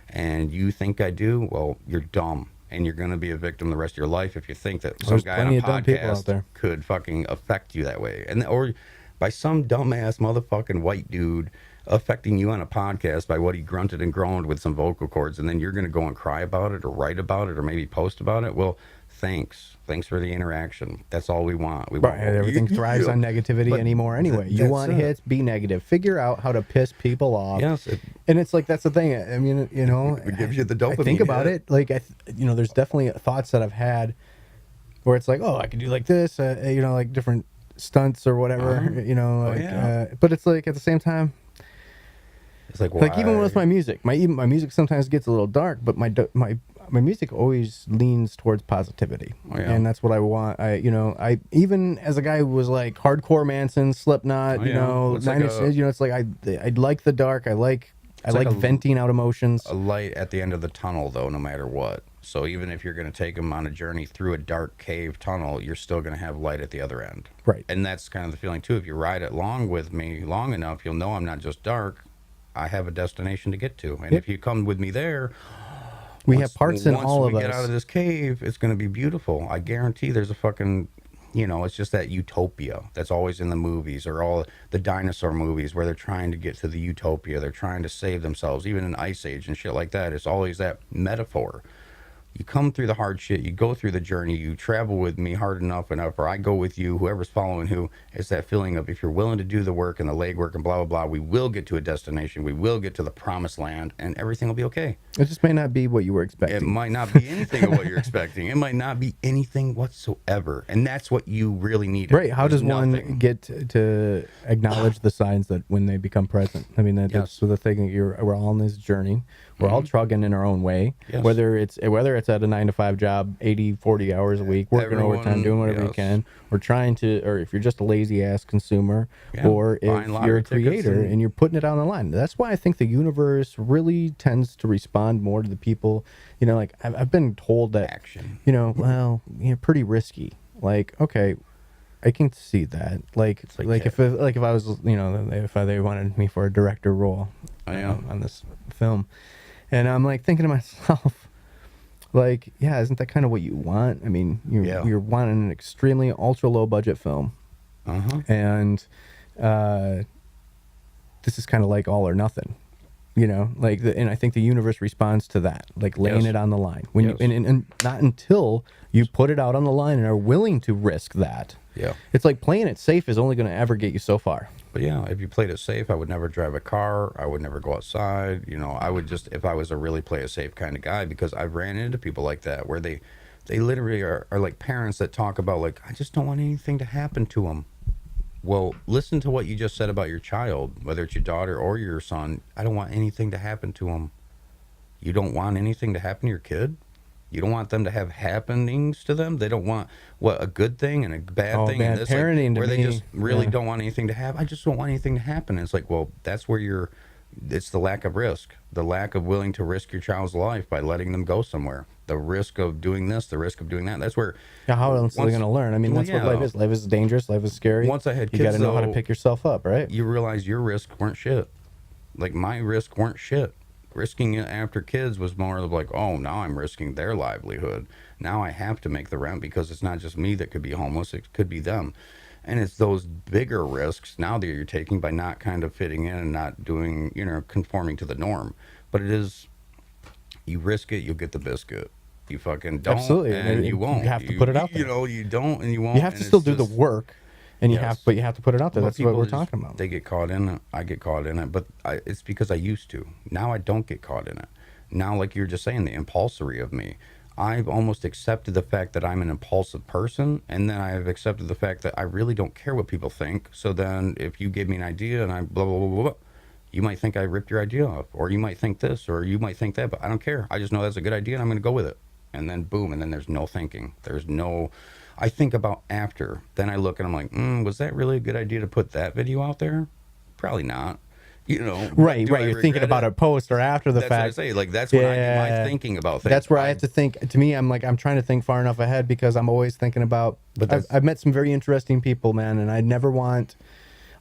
and you think I do? Well, you're dumb, and you're going to be a victim the rest of your life if you think that some guy on a podcast could fucking affect you that way, or by some dumbass motherfucking white dude affecting you on a podcast by what he grunted and groaned with some vocal cords, and then you're going to go and cry about it or write about it or maybe post about it. Well, thanks for the interaction. That's all we want. Everything thrives on negativity anymore anyway. You want hits, be negative. Figure out how to piss people off. Yes. And it's like, that's the thing. I mean, it gives you the dopamine. I think about it. Like, there's definitely thoughts that I've had where it's like, oh, I could do like this, like different stunts or whatever, but it's like, at the same time, it's like even with my music, my music sometimes gets a little dark, but my music always leans towards positivity, and that's what I want. I even as a guy who was like hardcore Manson, Slipknot, it's like I like the dark. I like venting out emotions. A light at the end of the tunnel, though, no matter what. So even if you're going to take them on a journey through a dark cave tunnel, you're still going to have light at the other end. Right. And that's kind of the feeling too. If you ride it with me long enough, you'll know I'm not just dark. I have a destination to get to, and if you come with me there, we have parts in all of us. Once we get out of this cave, it's going to be beautiful. I guarantee. There's a fucking, it's just that utopia that's always in the movies or all the dinosaur movies where they're trying to get to the utopia. They're trying to save themselves, even in Ice Age and shit like that. It's always that metaphor. You come through the hard shit, you go through the journey, you travel with me hard enough, or I go with you, whoever's following who. It's that feeling of if you're willing to do the work and the legwork and blah, blah, blah, we will get to a destination, we will get to the promised land, and everything will be okay. It just may not be what you were expecting. It might not be anything of what you're expecting. It might not be anything whatsoever, and that's what you really need. Right, how does one get to acknowledge the signs that when they become present? I mean, that's the thing, we're all on this journey. We're all trugging in our own way, whether it's at a 9-to-5 job, 40 hours a week, working overtime, doing whatever you can, or or if you're just a lazy ass consumer, or if you're a creator and you're putting it out on the line. That's why I think the universe really tends to respond more to the people. Like I've been told that action. Pretty risky. Like, okay, I can see that. If I was, if they wanted me for a director role on this film. And I'm like thinking to myself, like, yeah, isn't that kind of what you want? I mean, you're wanting an extremely ultra low budget film, and this is kind of like all or nothing, and I think the universe responds to that, like laying it on the line when you and not until you put it out on the line and are willing to risk that. Yeah, it's like playing it safe is only going to ever get you so far. But yeah, if you played it safe, I would never drive a car. I would never go outside. I would just, if I was a really play it safe kind of guy, because I've ran into people like that where they literally are like parents that talk about like, I just don't want anything to happen to them. Well, listen to what you just said about your child, whether it's your daughter or your son. I don't want anything to happen to them. You don't want anything to happen to your kid? You don't want them to have happenings to them? They don't want, a good thing and a bad thing? Bad parenting where to they just really don't want anything to happen. I just don't want anything to happen. And it's like, well, that's where it's the lack of risk. The lack of willing to risk your child's life by letting them go somewhere. The risk of doing this, the risk of doing that. That's where... Yeah, how else are they going to learn? I mean, that's what life is. Life is dangerous. Life is scary. Once I had kids, you got to know how to pick yourself up, right? You realize your risks weren't shit. Like, my risks weren't shit. Risking it after kids was more of like, oh, now I'm risking their livelihood. Now I have to make the rent because it's not just me that could be homeless, it could be them. And it's those bigger risks now that you're taking by not kind of fitting in and not doing, conforming to the norm. But it is, you risk it, you'll get the biscuit. You fucking don't, absolutely, and you won't. You have to put it out there. You don't, and you won't. You have to still do the work. And you have to put it out there. That's what we're talking about. They get caught in it. I get caught in it, but it's because I used to. Now I don't get caught in it. now, like you're just saying, the impulsory of me. I've almost accepted the fact that I'm an impulsive person, and then I've accepted the fact that I really don't care what people think. So then if you give me an idea and I blah, blah, blah, blah, blah, you might think I ripped your idea off, or you might think this, or you might think that, but I don't care. I just know that's a good idea and I'm going to go with it. And then boom, and then there's no thinking. I think about after. Then I look and I'm like, was that really a good idea to put that video out there? Probably not. You know, right. You're thinking about a post or after the fact. That's what I say. Like, that's when I do my thinking about things. That's where I have to think. To me, I'm trying to think far enough ahead because I'm always thinking about. But I've met some very interesting people, man, and I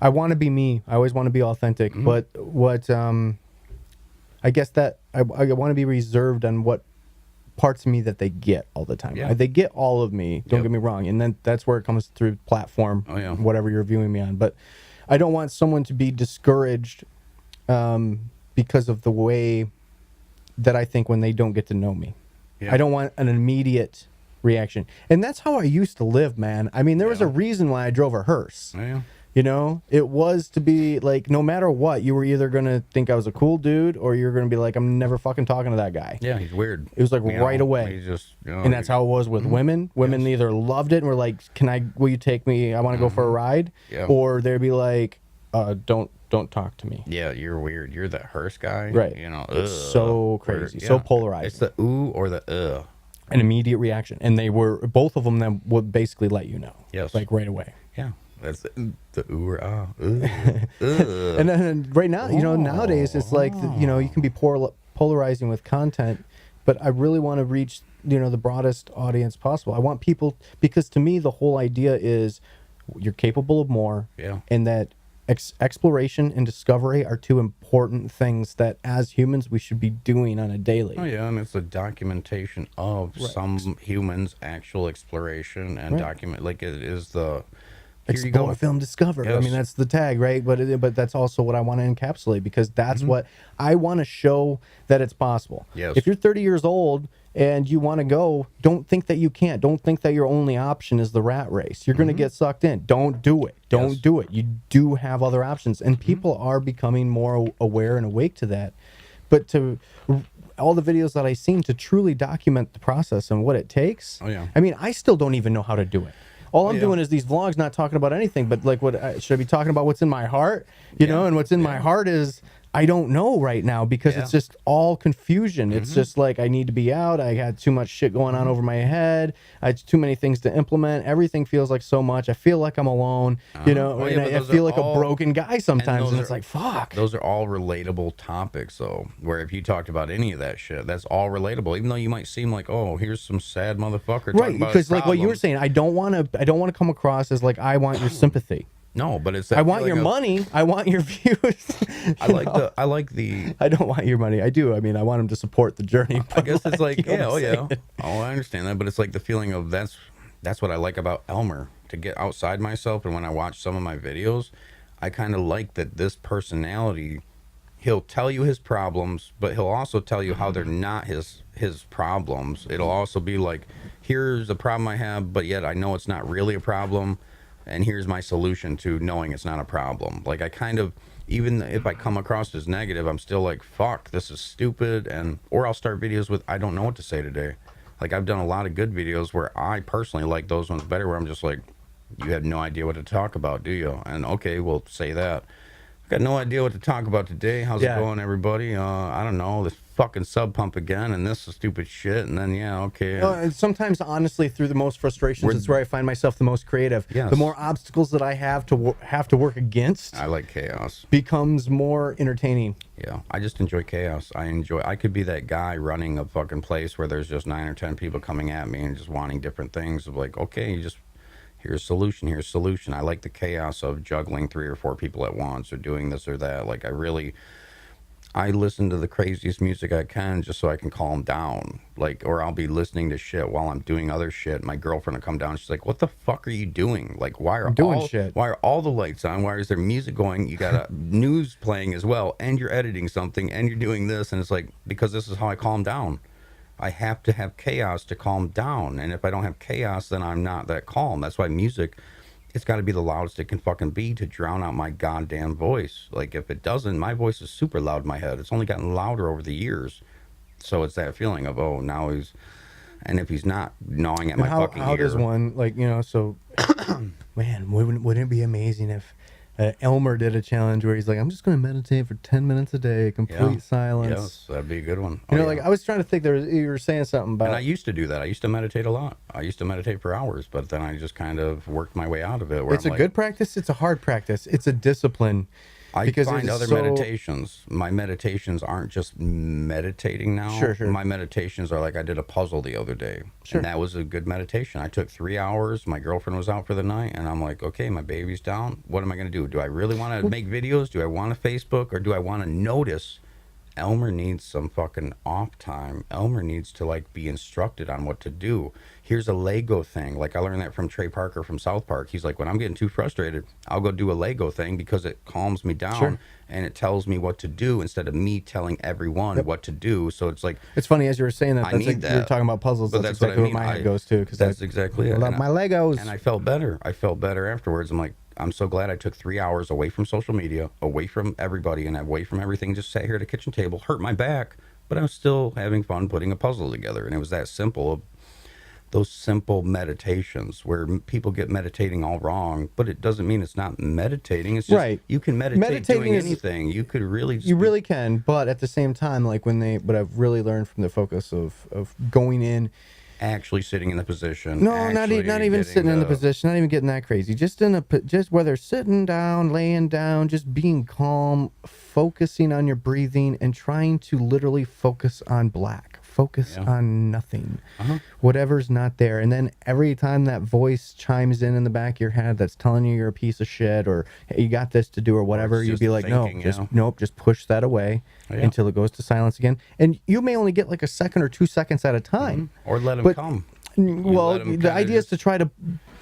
want to be me. I always want to be authentic. Mm-hmm. But what I guess that I want to be reserved on what parts of me that they get all the time. Yeah. They get all of me. Don't get me wrong, and then that's where it comes through platform. Oh, yeah. Whatever you're viewing me on, but I don't want someone to be discouraged. Because of the way that I think when they don't get to know me. Yeah. I don't want an immediate reaction. And that's how I used to live, man. I mean, there was a reason why I drove a hearse. Yeah. You know, it was to be like, no matter what, you were either going to think I was a cool dude or you're going to be like, I'm never fucking talking to that guy. Yeah, he's weird. It was like right away. And that's how it was with women. Women either loved it and were like, will you take me? I want to go for a ride. Yeah. Or they'd be like, don't talk to me. Yeah, you're weird. You're the hearse guy. Right. You know, it's so crazy, so polarized. It's the ooh or the an immediate reaction, and they were both of them. Then would basically let you know. Yes. Like right away. Yeah. That's the ooh or ah. And then right now, you know, nowadays it's like you know, you can be polarizing with content, but I really want to reach, you know, the broadest audience possible. I want people, because to me the whole idea is you're capable of more. Yeah. And that exploration and discovery are two important things that as humans we should be doing on a daily. Oh yeah, and it's a documentation of some humans' actual exploration and document, like it is the explore, film, discover. Yes. I mean, that's the tag, right? But that's also what I want to encapsulate, because that's what I want to show, that it's possible. Yes. If you're 30 years old and you want to go, don't think that you can't. Don't think that your only option is the rat race. You're going to get sucked in. Don't do it. Don't do it. You do have other options. And people are becoming more aware and awake to that. But to all the videos that I've seen to truly document the process and what it takes, I mean, I still don't even know how to do it. All I'm doing is these vlogs, not talking about anything, but like, should I be talking about what's in my heart? You know, and what's in my heart is, I don't know right now, because it's just all confusion. It's just like, I need to be out. I had too much shit going on over my head. I had too many things to implement. Everything feels like so much. I feel like I'm alone, you know, and I feel like a broken guy sometimes. And it's like, fuck. Those are all relatable topics, though, where if you talked about any of that shit, that's all relatable, even though you might seem like, oh, here's some sad motherfucker talking about because like what you were saying, I don't want to come across as like, I want your sympathy. No, but it's that I want your money. I want your views. I like the. I don't want your money. I do. I mean, I want them to support the journey. I guess it's like, Oh, I understand that, but it's like the feeling of that's what I like about Elmer, to get outside myself. And when I watch some of my videos, I kind of like that this personality. He'll tell you his problems, but he'll also tell you how they're not his problems. It'll also be like, here's a problem I have, but yet I know it's not really a problem. And here's my solution to knowing it's not a problem. Like, I kind of, even if I come across as negative, I'm still like, fuck, this is stupid. Or I'll start videos with, I don't know what to say today. Like, I've done a lot of good videos where I personally like those ones better, where I'm just like, you have no idea what to talk about, do you? And okay, we'll say that. Got no idea what to talk about today. How's it going, everybody? I don't know, this fucking sub pump again, and this is stupid shit, and then okay. And sometimes, honestly, through the most frustrations, it's where I find myself the most creative. Yes. The more obstacles that I have to work against, I like chaos. Becomes more entertaining. Yeah, I just enjoy chaos. I could be that guy running a fucking place where there's just 9 or 10 people coming at me and just wanting different things. Of like, okay, here's solution. I like the chaos of juggling 3 or 4 people at once, or doing this or that. Like, I listen to the craziest music I can just so I can calm down. Like, or I'll be listening to shit while I'm doing other shit. My girlfriend will come down. She's like, what the fuck are you doing? Like, why are all the lights on? Why is there music going? You got a news playing as well, and you're editing something, and you're doing this. And it's like, because this is how I calm down. I have to have chaos to calm down. And if I don't have chaos, then I'm not that calm. That's why music, it's got to be the loudest it can fucking be to drown out my goddamn voice. Like, if it doesn't, my voice is super loud in my head. It's only gotten louder over the years. So it's that feeling of, oh, now he's, and if he's not gnawing at And my fucking how ear. does one, like, you know, so, man, wouldn't it be amazing if Elmer did a challenge where he's like, I'm just going to meditate for 10 minutes a day, complete silence. Yes, that'd be a good one. You know, like, I was trying to think, you were saying something about. And I used to do that. I used to meditate a lot. I used to meditate for hours, but then I just kind of worked my way out of it. Where It's a good practice. It's a hard practice. It's a discipline. I find other meditations. My meditations aren't just meditating now. Sure. My meditations are like, I did a puzzle the other day. Sure. And that was a good meditation. I took 3 hours. My girlfriend was out for the night. And I'm like, okay, my baby's down. What am I going to do? Do I really want to make videos? Do I want to Facebook? Or do I want to notice Elmer needs some fucking off time? Elmer needs to, like, be instructed on what to do. Here's a Lego thing. Like, I learned that from Trey Parker from South Park. He's like, when I'm getting too frustrated, I'll go do a Lego thing because it calms me down. Sure. And it tells me what to do instead of me telling everyone what to do. So it's like, It's funny as you were saying that. I That's need like, that. you were talking about puzzles. But That's that's what exactly I what mean. my head goes to. That's exactly it. I love And my Legos. And I felt better. I felt better afterwards. I'm like, I'm so glad I took 3 hours away from social media, away from everybody, and away from everything. Just sat here at a kitchen table, hurt my back, but I was still having fun putting a puzzle together. And it was that simple. Those simple meditations where people get meditating all wrong, but it doesn't mean it's not meditating. It's just, Right. you can meditate Meditating doing is- anything. You could really just You really can, but at the same time, like what I've really learned from the focus of going in. actually sitting in the position. No, not actually not even getting sitting in the position, not even getting that crazy. Just just whether sitting down, laying down, just being calm, focusing on your breathing, and trying to literally focus on black. Focus on nothing, whatever's not there. And then every time that voice chimes in the back of your head that's telling you you're a piece of shit or hey, you got this to do or whatever, it's you'd just be like, thinking, nope, just push that away until it goes to silence again. And you may only get like a second or 2 seconds at a time. or let them But- come. Well, let 'em the kinda idea is just- to try to,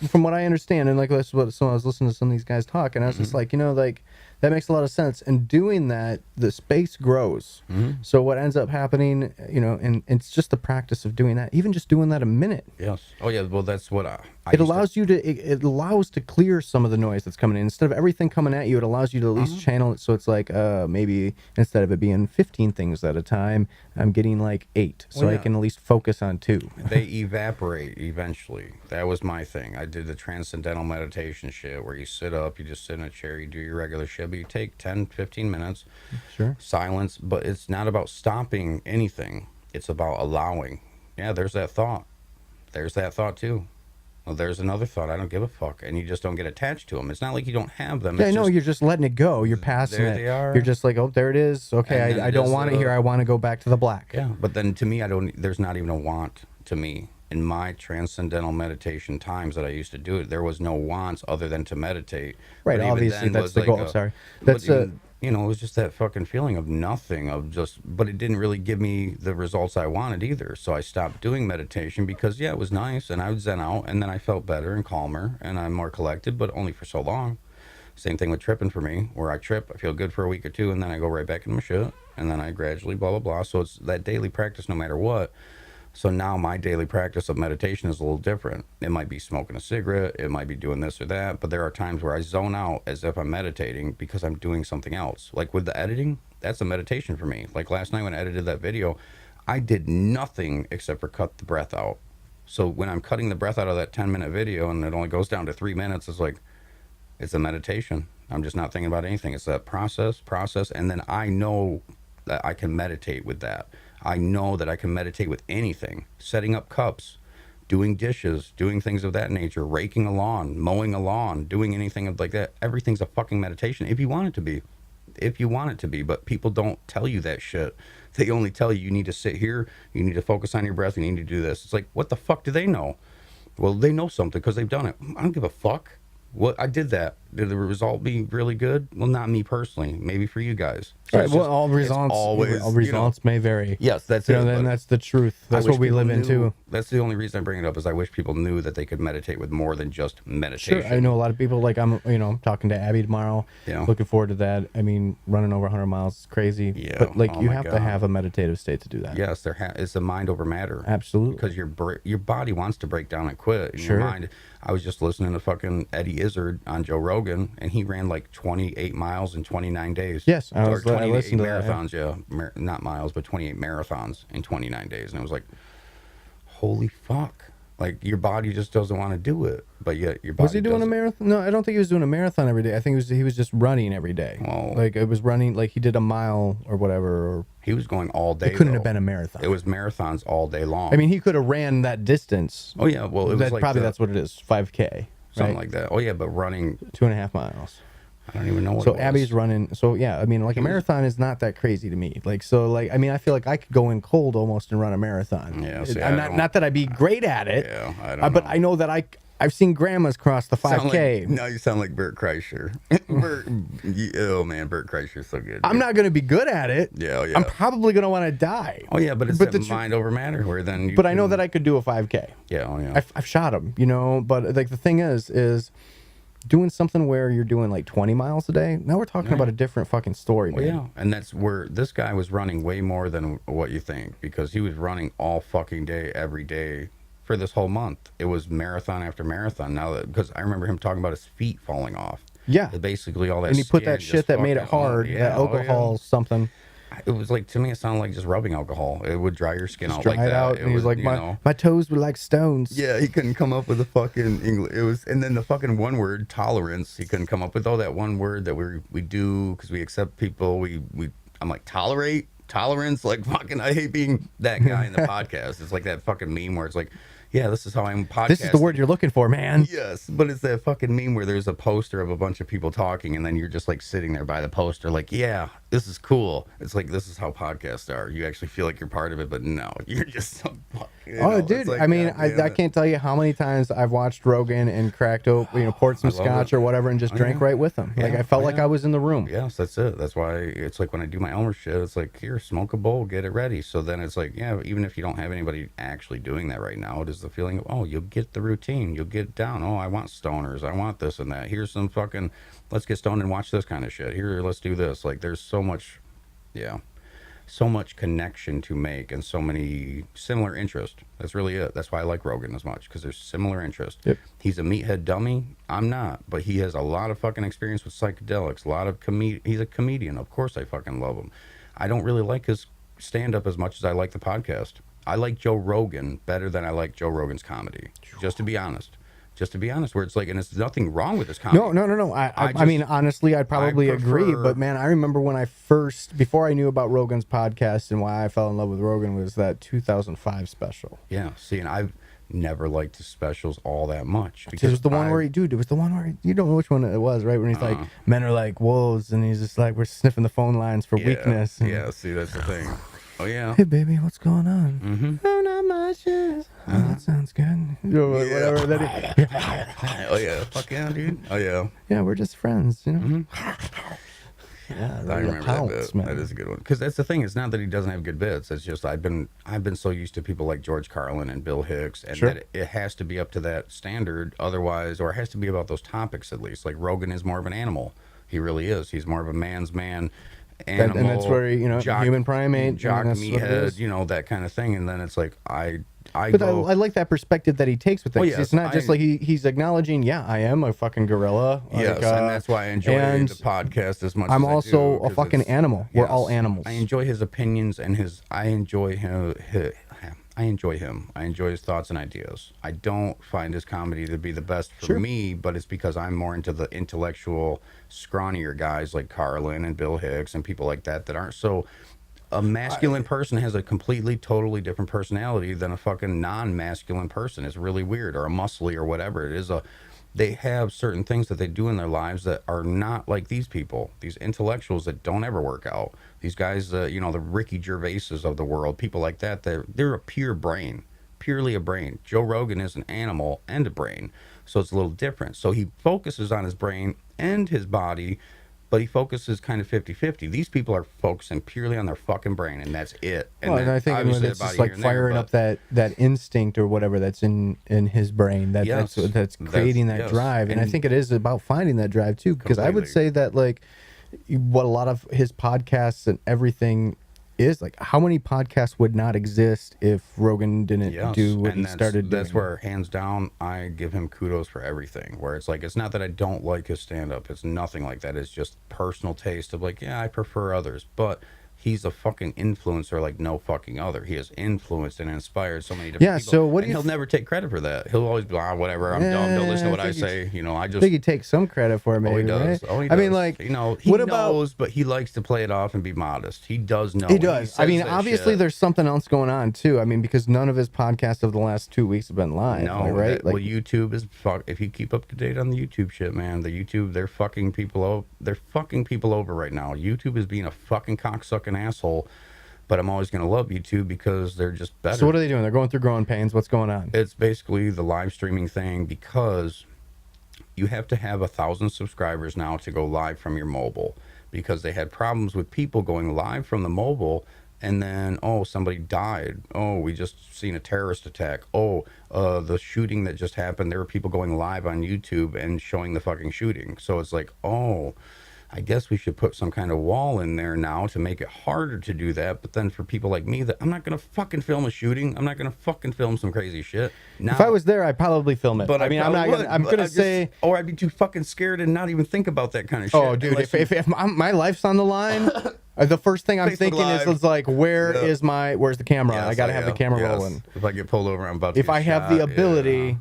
from what I understand, and like that's what so I was listening to some of these guys talk, and I was just like, you know, like that makes a lot of sense. And doing that, the space grows. So what ends up happening, you know, and it's just the practice of doing that. Even just doing that a minute, Yes. Oh, yeah. Well, that's what I it allows you to it allows to clear some of the noise that's coming in. Instead of everything coming at you, it allows you to at least channel it. So it's like maybe instead of it being 15 things at a time, I'm getting like 8, so Well, I yeah. can at least focus on 2. They evaporate eventually. That was my thing. I did the transcendental meditation shit where you sit up, you just sit in a chair, you do your regular shit, but you take 10, 15 minutes, Sure. silence, but it's not about stopping anything. It's about allowing. Yeah, there's that thought. There's that thought too. Well, there's another thought. I don't give a fuck. And you just don't get attached to them. It's not like you don't have them. Yeah, It's no, just, you're just letting it go. You're passing there it. they are. You're just like, oh, there it is. And Okay, then I it don't is, want it here. I want to go back to the black. yeah, but then to me, there's not even a want to me. In my transcendental meditation times that I used to do it, there was no wants other than to meditate. Right, But even obviously, then that's was the like goal. a- Sorry. but That's even, you know, it was just that fucking feeling of nothing, but it didn't really give me the results I wanted either. So I stopped doing meditation because, yeah, it was nice and I would zen out and then I felt better and calmer and I'm more collected, but only for so long. Same thing with tripping for me, where I trip, I feel good for a week or two and then I go right back into my shit and then I gradually blah, blah, blah. So it's that daily practice no matter what. So now my daily practice of meditation is a little different. It might be smoking a cigarette, it might be doing this or that, but there are times where I zone out as if I'm meditating because I'm doing something else. Like with the editing, that's a meditation for me. Like last night when I edited that video, I did nothing except for cut the breath out. So when I'm cutting the breath out of that 10-minute video and it only goes down to 3 minutes, it's like, it's a meditation. I'm just not thinking about anything. It's that process, and then I know that I can meditate with that. I know that I can meditate with anything. Setting up cups, doing dishes, doing things of that nature, raking a lawn, mowing a lawn, doing anything like that. Everything's a fucking meditation if you want it to be. If you want it to be, but people don't tell you that shit. They only tell you need to sit here, you need to focus on your breath, you need to do this. It's like, what the fuck do they know? Well, they know something because they've done it. I don't give a fuck. What I did that. Did the result be really good? Well, not me personally. Maybe for you guys. So Right. it's Well, just- all it's results, always, all results may vary. Yes, that's You it. know, then but that's the truth. I That's wish what we people live knew into. That's the only reason I bring it up is I wish people knew that they could meditate with more than just meditation. Sure, I know a lot of people. Like I'm talking to Abby tomorrow. Yeah. Looking forward to that. I mean, running over 100 miles is crazy. Yeah. But like Oh you my have to God. have a meditative state to do that. Yes, it's a mind over matter. Absolutely. Because your body wants to break down and quit. And Sure. Your mind. I was just listening to fucking Eddie Izzard on Joe Rogan, and he ran like 28 miles in 29 days. Yes, I or 28 listened to that, yeah. marathons. Yeah, not miles, but 28 marathons in 29 days, and it was like, holy fuck! Like your body just doesn't want to do it, but yet your body. Was he doing a marathon? No, I don't think he was doing a marathon every day. I think he was just running every day. Well, like it was running, like he did a mile or whatever. Or he was going all day. it couldn't though. have been a marathon. It was marathons all day long. I mean, he could have ran that distance. oh yeah, well it was like Probably that's what it is. 5K. something right? like that. Oh yeah, but running 2.5 miles. I don't even know what So it was. Abby's running. So yeah, I mean, like a marathon is not that crazy to me. Like so, like I mean, I feel like I could go in cold almost and run a marathon. Yeah, see, I'm I don't- not that I'd be great at it. Yeah, I don't But know. I know that I've seen grandmas cross the 5K. No, you sound like Bert Kreischer. Oh man, Bert Kreischer's so good. I'm dude. not going to be good at it. Yeah, yeah. I'm probably going to want to die. Oh yeah, but it's but that the tr- mind over matter where then. You But I know can- that I could do a 5K. Yeah, oh yeah. I've shot them, But like the thing is doing something where you're doing like 20 miles a day. Now we're talking about a different fucking story, Well, man. yeah, and that's where this guy was running way more than what you think because he was running all fucking day, every day for this whole month. It was marathon after marathon. Now that because I remember him talking about his feet falling off. Yeah. Basically all that. And he put that skin shit just that made it fucking- hard, yeah, that oh, alcohol yeah. something. It was like to me, it sounded like just rubbing alcohol. It would dry your skin out Dry like it that. out, It and he was like, you my, know. my toes were like stones. Yeah, he couldn't come up with a fucking English. It was, and then the fucking one word tolerance. He couldn't come up with that one word that we do because we accept people. I'm like tolerance. Like fucking, I hate being that guy in the podcast. It's like that fucking meme where it's like, yeah, this is how I'm podcasting. This is the word you're looking for, man. Yes, but it's that fucking meme where there's a poster of a bunch of people talking, and then you're just like sitting there by the poster, like, yeah, this is cool. It's like this is how podcasts are. You actually feel like you're part of it, but no, you're just so. Dude, I mean, I can't tell you how many times I've watched Rogan and cracked open, poured some I love scotch it. or whatever, and just drank yeah. right with them. Like Yeah, I felt oh, like yeah. I was in the room. Yes, that's it. That's why it's like when I do my Elmer shit, it's like, here, smoke a bowl, get it ready. So then it's like, yeah, even if you don't have anybody actually doing that right now, it is the feeling of, oh, you'll get the routine, you'll get down. Oh, I want stoners, I want this and that. Here's some fucking, let's get stoned and watch this kind of shit. Here, let's do this. Like, there's so much, so much connection to make and so many similar interests. That's really it. That's why I like Rogan as much, because there's similar interests. Yep. He's a meathead dummy. I'm not, but he has a lot of fucking experience with psychedelics. A lot of he's a comedian. Of course I fucking love him. I don't really like his stand-up as much as I like the podcast. I like Joe Rogan better than I like Joe Rogan's comedy, just to be honest. Where it's like, and it's nothing wrong with his comedy. No. I mean, honestly, I'd probably agree. But man, I remember when before I knew about Rogan's podcast and why I fell in love with Rogan was that 2005 special. Yeah, see, and I've never liked his specials all that much. It was the one where it was the one where you don't know which one it was, right? When he's like, men are like wolves, and he's just like, we're sniffing the phone lines for weakness. And, Yeah, see, that's the thing. Oh, yeah. Hey, baby, what's going on? Mm-hmm. Oh, not much. Oh, that sounds good. Whatever. Oh, yeah. Fuck yeah, dude. Oh, yeah. Yeah, we're just friends, Yeah, I the remember pounce, that bit. man. That is a good one. Because that's the thing. It's not that he doesn't have good bits. It's just I've been so used to people like George Carlin and Bill Hicks, and Sure. that it has to be up to that standard. Otherwise, or it has to be about those topics at least. Like Rogan is more of an animal. He really is. He's more of a man's man. Animal, and that's where human primate, jock, that's what it is. meathead, that kind of thing. And then it's like I But I like that perspective that he takes with it. Oh, 'cause yes, it's not just like he's acknowledging, I am a fucking gorilla. Yes, like, and that's why I enjoy and the podcast as much. I'm as also I do, a 'cause fucking it's- animal. We're yes. all animals. I enjoy his opinions and I enjoy him. I enjoy him. I enjoy his thoughts and ideas. I don't find his comedy to be the best for me, but it's because I'm more into the intellectual, scrawnier guys like Carlin and Bill Hicks and people like that aren't so. A masculine person has a completely, totally different personality than a fucking non-masculine person. It's really weird, or a muscly or whatever. It is they have certain things that they do in their lives that are not like these people, these intellectuals that don't ever work out. These guys, the Ricky Gervaises of the world, people like that, they're a pure brain, purely a brain. Joe Rogan is an animal and a brain, so it's a little different. So he focuses on his brain and his body, but he focuses kind of 50-50. These people are focusing purely on their fucking brain, and that's it. And, and I think obviously it's the just body like here and there, firing up that instinct or whatever that's in his brain that's creating that drive. And I think it is about finding that drive too, because I would say that like what a lot of his podcasts and everything is like, how many podcasts would not exist if Rogan didn't do what he started doing? That's where, hands down, I give him kudos for everything. Where it's like, it's not that I don't like his stand-up. It's nothing like that. It's just personal taste of like, yeah, I prefer others. But he's a fucking influencer like no fucking other. He has influenced and inspired so many different people. So what do you he'll never take credit for that. He'll always be like, whatever, I'm dumb. Don't listen to what I say. You know, I just think he takes some credit for it, maybe. he does. Right? Oh, he I does. mean, like, you know, he knows, but he likes to play it off and be modest. He does know. He does. I mean, says that obviously, shit. there's something else going on too. I mean, because none of his podcasts of the last 2 weeks have been live. No, right? Well, YouTube is if you keep up to date on the YouTube shit, man, the YouTube, they're fucking people over. They're fucking people over right now. YouTube is being a fucking cocksucking asshole. But I'm always going to love YouTube because they're just better. So what are they doing? They're going through growing pains. What's going on? It's basically the live streaming thing, because you have to have 1,000 subscribers now to go live from your mobile, because they had problems with people going live from the mobile and then, oh, somebody died. Oh, we just seen a terrorist attack. Oh, the shooting that just happened. There were people going live on YouTube and showing the fucking shooting. So it's like, oh, I guess we should put some kind of wall in there now to make it harder to do that. But then for people like me, that I'm not going to fucking film a shooting. I'm not going to fucking film some crazy shit. Now, if I was there, I'd probably film it. But I mean, I'm not gonna, I'm going to say... Or I'd be too fucking scared and not even think about that kind of shit. Oh, dude, if my life's on the line... The first thing I'm Facebook thinking Live. is like, where's the camera? Yes, I got to have the camera rolling. If I get pulled over, I'm about to If get I have the shot, ability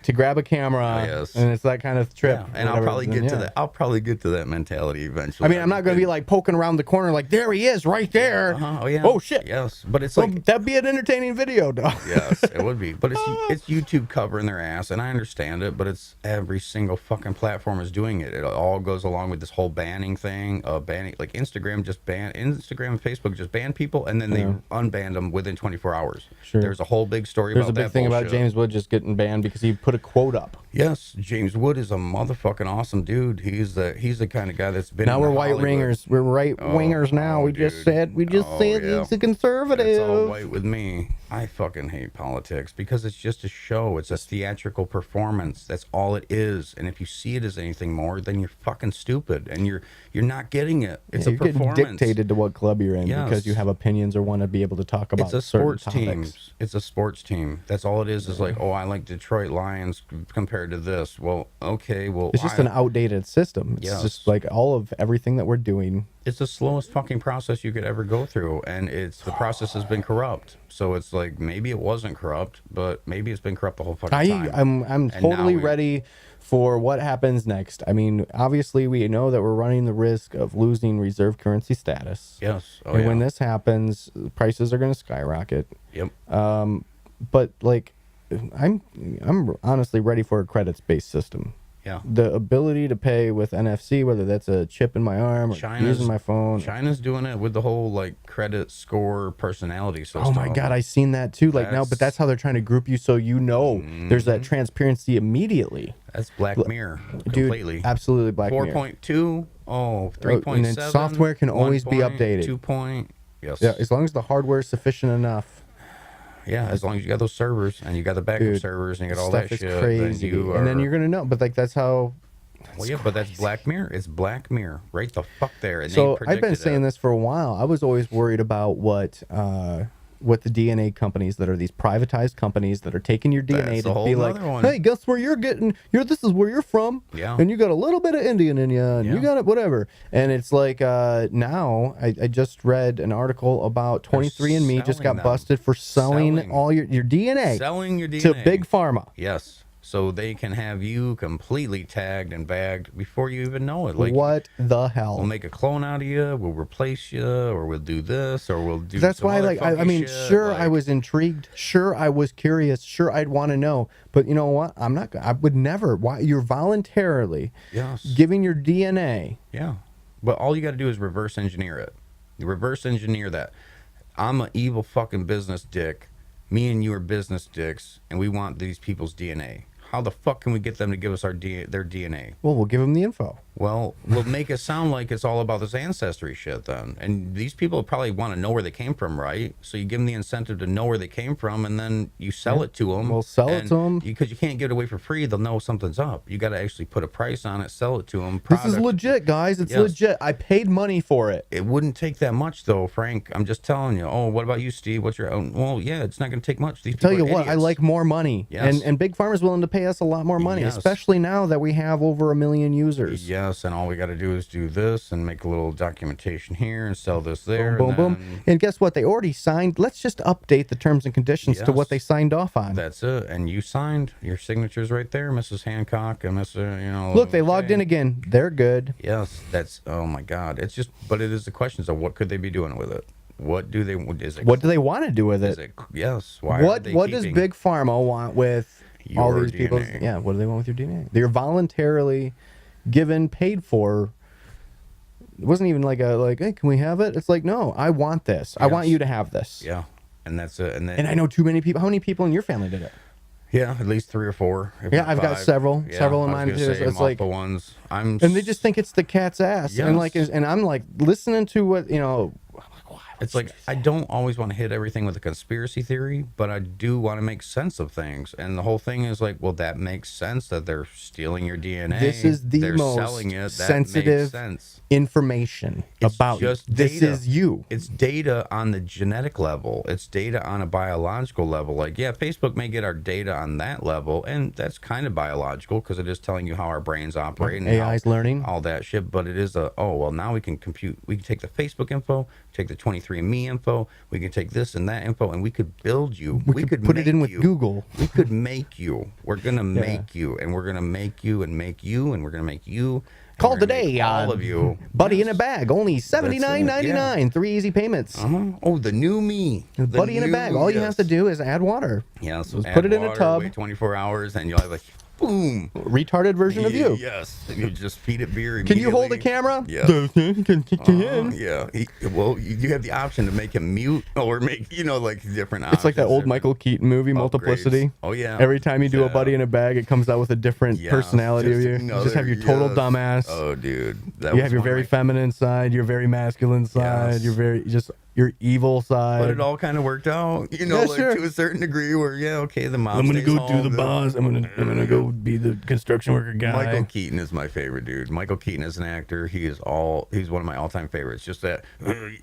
to grab a camera, and it's that kind of trip. Yeah, and I'll probably get to that. I'll probably get to that mentality eventually. I mean, I'm not going to be like poking around the corner like, there he is, right there. Oh yeah. Oh shit. Yes, but it's Well, like that'd be an entertaining video, dog. Yes, it would be. But it's YouTube covering their ass, and I understand it. But it's every single fucking platform is doing it. It all goes along with this whole banning thing. Banning, like Instagram and Facebook just ban people, and then they unbanned them within 24 hours. Sure. There's a whole big story There's about that. There's a big thing about James Wood just getting banned because he put a quote up. Yes, James Wood is a motherfucking awesome dude. He's the kind of guy that's been. Now we're in white Hollywood. ringers. We're right wingers now. We just said he's a conservative. It's all white with me. I fucking hate politics because it's just a show. It's a theatrical performance. That's all it is. And if you see it as anything more, then you're fucking stupid and you're not getting it. It's a you're performance. getting dictated to what club you're in because you have opinions or want to be able to talk about it's a certain sports team. topics. It's a sports team. That's all it is. Is like, oh, I like Detroit Lions compared to this. Well, okay, well, It's just an outdated system. It's just like all of everything that we're doing. It's the slowest fucking process you could ever go through, and the process has been corrupt. So it's like maybe it wasn't corrupt, but maybe it's been corrupt the whole fucking time. I'm totally ready for what happens next. I mean, obviously we know that we're running the risk of losing reserve currency status. Yes. And when this happens, prices are going to skyrocket. Yep. But like, I'm honestly ready for a credits-based system. Yeah. The ability to pay with NFC, whether that's a chip in my arm or using my phone. China's doing it with the whole like credit score personality system. Oh my God, I seen that too. Like now, but that's how they're trying to group you so there's that transparency immediately. That's Black Mirror completely. Dude, absolutely Black Mirror. 4.2, 3.7. And then software can always be updated. 2. Yes. Yeah, as long as the hardware is sufficient enough. Yeah, as long as you got those servers and you got the backup servers and you got all that shit, crazy. And then you're gonna know. But like that's how. Well, yeah, but that's Black Mirror. It's Black Mirror, right the fuck there. And so I've been saying this for a while. I was always worried about what the DNA companies that are these privatized companies that are taking your DNA to be like, hey, guess where you're getting? This is where you're from. Yeah. And you got a little bit of Indian in you, and you got it, whatever. And it's like now I just read an article about 23andMe just got busted for selling all your DNA. Selling your DNA to Big Pharma. Yes. So they can have you completely tagged and bagged before you even know it. Like, what the hell? We'll make a clone out of you. We'll replace you, or we'll do this, or we'll do. That's some why, like, I mean, shit, sure, I was intrigued. Sure, I was curious. Sure, I'd want to know. But you know what? I would never. Why you're voluntarily giving your DNA? Yeah, but all you got to do is reverse engineer it. You reverse engineer that. I'm an evil fucking business dick. Me and you are business dicks, and we want these people's DNA. How the fuck can we get them to give us their DNA? Well, we'll give them the info. Well, we'll make it sound like it's all about this ancestry shit then. And these people probably want to know where they came from, right? So you give them the incentive to know where they came from, and then you sell it to them. We'll sell it to them. Because you can't give it away for free. They'll know something's up. You got to actually put a price on it, sell it to them. This is legit, guys. It's legit. I paid money for it. It wouldn't take that much, though, Frank. I'm just telling you. Oh, what about you, Steve? What's your own? Well, yeah, it's not going to take much. These people Tell you are what, idiots. I like more money. Yes. And Big Pharma's willing to pay us a lot more money, Yes. especially now that we have over 1 million users. Yes, and all we got to do is do this and make a little documentation here and sell this there. Boom, and boom, then boom. And guess what? They already signed. Let's just update the terms and conditions to what Yes. they signed off on. That's it. And you signed. Your signature's right there, Mrs. Hancock and Mr. You know. Look, they logged in okay. again. They're good. Yes, that's. Oh my God. It's just. But it is the questions of what could they be doing with it? What do they? Is it? What do they want to do with Is it? it? Yes. Why? Are What they What does keeping Big Pharma want with all your these people? DNA? Yeah. What do they want with your DNA? They're voluntarily given, paid for. It wasn't even like hey, can we have it? It's like, no, I want this. I want Yes. you to have this. Yeah. And that's it. And then. And I know too many people. How many people in your family did it? Yeah, at least 3 or 4. if Yeah, not I've got 5. several in I was mine gonna too. say So it's like multiple ones. I'm. and they just think it's the cat's ass. And like, Yes. and I'm like listening to what It's like I don't always want to hit everything with a conspiracy theory, but I do want to make sense of things. And the whole thing is like, well, that makes sense that they're stealing your DNA. This is the they're most selling it. That sensitive makes sense. information It's about you. just This data. is you. It's data on the genetic level. It's data on a biological level. Like, yeah, Facebook may get our data on that level, and that's kind of biological because it is telling you how our brains operate and AI's learning. all that shit. But it is now we can compute. We can take the Facebook info, take the 23andMe info. We can take this and that info, and we could build you. We could put it in with you. Google. We could make you. We're gonna make you, and we're gonna make you, and make you, and we're gonna make you. and Call we're gonna today make all on of you. Buddy in a Yes. Bag. Only $79.99. 3 easy payments. Oh, the new me. The Buddy in a new- Bag. All you have to yes. do is add water. Yeah, so Just add put it in a water, tub. Wait 24 hours, and you'll have like, boom. Retarded version of you. Yes. And you just feed it beer. Can you hold a immediately. camera? Yes. Yeah. You have the option to make him mute or make, like different options. It's like that old Michael Keaton movie, Multiplicity. Oh, yeah. Every time you do a Yeah. Buddy in a Bag, it comes out with a different Yes, personality of just you. You another- just have your total yes. dumbass. Oh, dude. You have your very feminine side, your very masculine side, Yes. your evil side. But it all kind of worked out, Yeah, sure. to a certain degree where, okay, the mom I'm gonna stays go home, do the boss. I'm gonna go be the construction worker guy. Michael Keaton is my favorite dude. Michael Keaton is an actor. He's one of my all-time favorites. Just that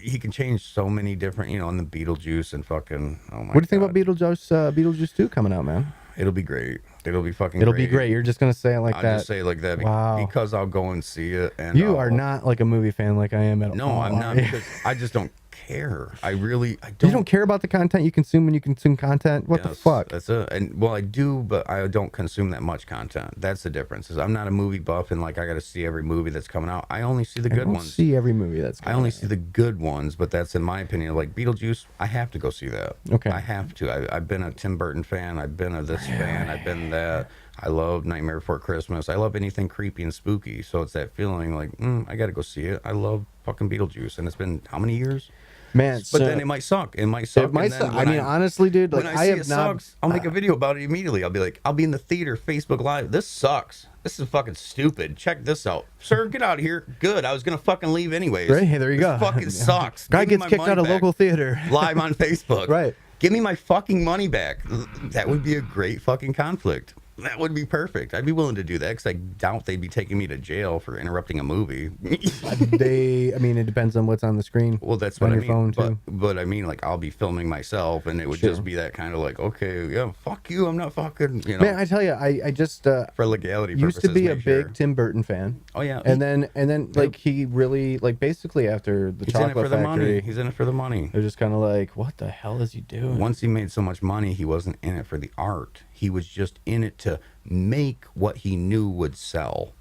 he can change so many different, in the Beetlejuice and fucking. Oh my! What do you think God. about Beetlejuice 2 coming out, man? It'll be great. It'll be fucking. It'll be great. You're just gonna say it like I'll that. just say it like that Wow. because I'll go and see it. And You are not like a movie fan like I am at all. No, I'm not are you? because I just don't care. I don't. You don't care about the content you consume when you consume content. What the Yes, fuck? That's it. And well, I do, but I don't consume that much content. That's the difference. Is I'm not a movie buff, and like I got to see every movie that's coming out. I only see the I good don't ones. see every movie that's. I only see the good ones, but that's in my opinion. Like Beetlejuice, I have to go see that. Okay. I have to. I've been a Tim Burton fan. I've been a this fan. I've been that. I love Nightmare Before Christmas. I love anything creepy and spooky. So it's that feeling like, I got to go see it. I love fucking Beetlejuice. And it's been how many years? Man, But so, then it might suck. It might suck. it might and then suck. I when mean, honestly, dude, like when I see have it not. sucks, I'll make a video about it immediately. I'll be like, I'll be in the theater, Facebook Live. This sucks. This is fucking stupid. Check this out. Sir, get out of here. Good. I was going to fucking leave anyways. Right? Hey, there you This go. fucking sucks. Guy Give me gets my kicked money out of back. local theater. Live on Facebook. Right. Give me my fucking money back. That would be a great fucking conflict. That would be perfect. I'd be willing to do that because I doubt they'd be taking me to jail for interrupting a movie. I mean, it depends on what's on the screen. Well, that's on what I your mean. phone too. But I mean, like, I'll be filming myself, and it would Sure. just be that kind of like, okay, yeah, fuck you. I'm not fucking, Man, I tell you, I just for legality used to purposes, be a make big sure. Tim Burton fan. Oh yeah, And then like he really like basically after the he's in it Chocolate for the money. Factory, He's in it for the money. they're just kind of like, what the hell is he doing? Once he made so much money, he wasn't in it for the art. He was just in it to make what he knew would sell.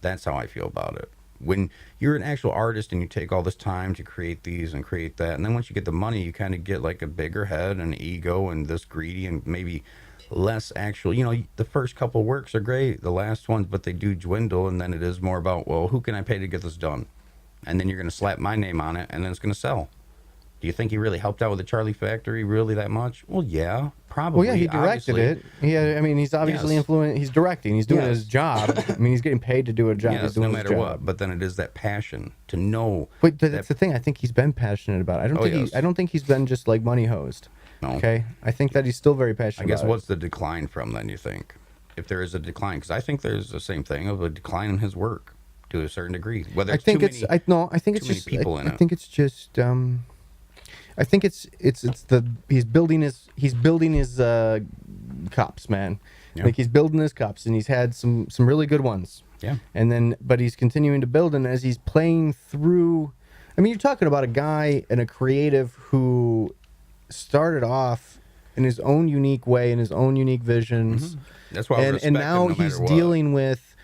That's how I feel about it. When you're an actual artist and you take all this time to create these and create that, and then once you get the money, you kind of get like a bigger head and ego and this greedy and maybe less actual. The first couple works are great, the last ones, but they do dwindle, and then it is more about, well, who can I pay to get this done? And then you're going to slap my name on it, and then it's going to sell. Do you think he really helped out with the Charlie Factory really that much? Well, yeah, probably. Well, yeah, he directed obviously. it. Yeah, I mean, he's obviously Yes. influenced. He's directing. He's doing his job. I mean, he's getting paid to do a job. He's Yes, doing no his matter job. what. But then it is that passion to know. But that's the thing. I think he's been passionate about it. I don't think yes. I don't think he's been just like money hosed. No. Okay. I think that he's still very passionate. I guess about what's the decline from then? You think, if there is a decline, because I think there's the same thing of a decline in his work to a certain degree. Whether it's I think too it's. many, I think it's too many just. people in I it. think it's just. I think it's the he's building his cops, man. Yeah. Like he's building his cops, and he's had some really good ones. Yeah. And then, but he's continuing to build, and as he's playing through, I mean, you're talking about a guy and a creative who started off in his own unique way, in his own unique visions. That's why I respect and him now no he's matter what. dealing with,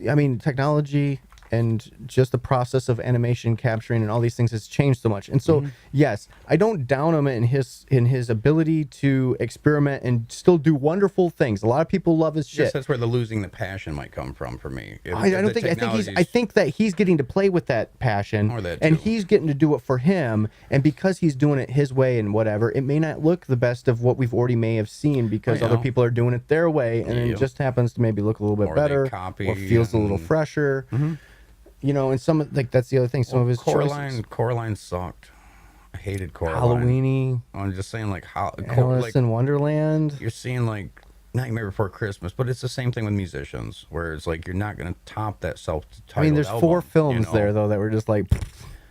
I mean, technology and just the process of animation capturing and all these things has changed so much. And so, yes, I don't down him in his ability to experiment and still do wonderful things. A lot of people love his shit. Yes, that's where the losing the passion might come from for me. I don't think. I think that he's getting to play with that passion, Or that and too. he's getting to do it for him. And because he's doing it his way and whatever, it may not look the best of what we've already may have seen because I other know. people are doing it their way, and Yeah. it just happens to maybe look a little bit Or they better, copy or feels a little and- fresher. You know, and some like that's the other thing. Some of his choices, Coraline sucked. I hated Coraline. Halloweeny, I'm just saying, like how Alice like in Wonderland. you're seeing like Nightmare Before Christmas, but it's the same thing with musicians, where it's like you're not gonna top that self-titled. I mean, there's album, 4 films you know? there though that were just like,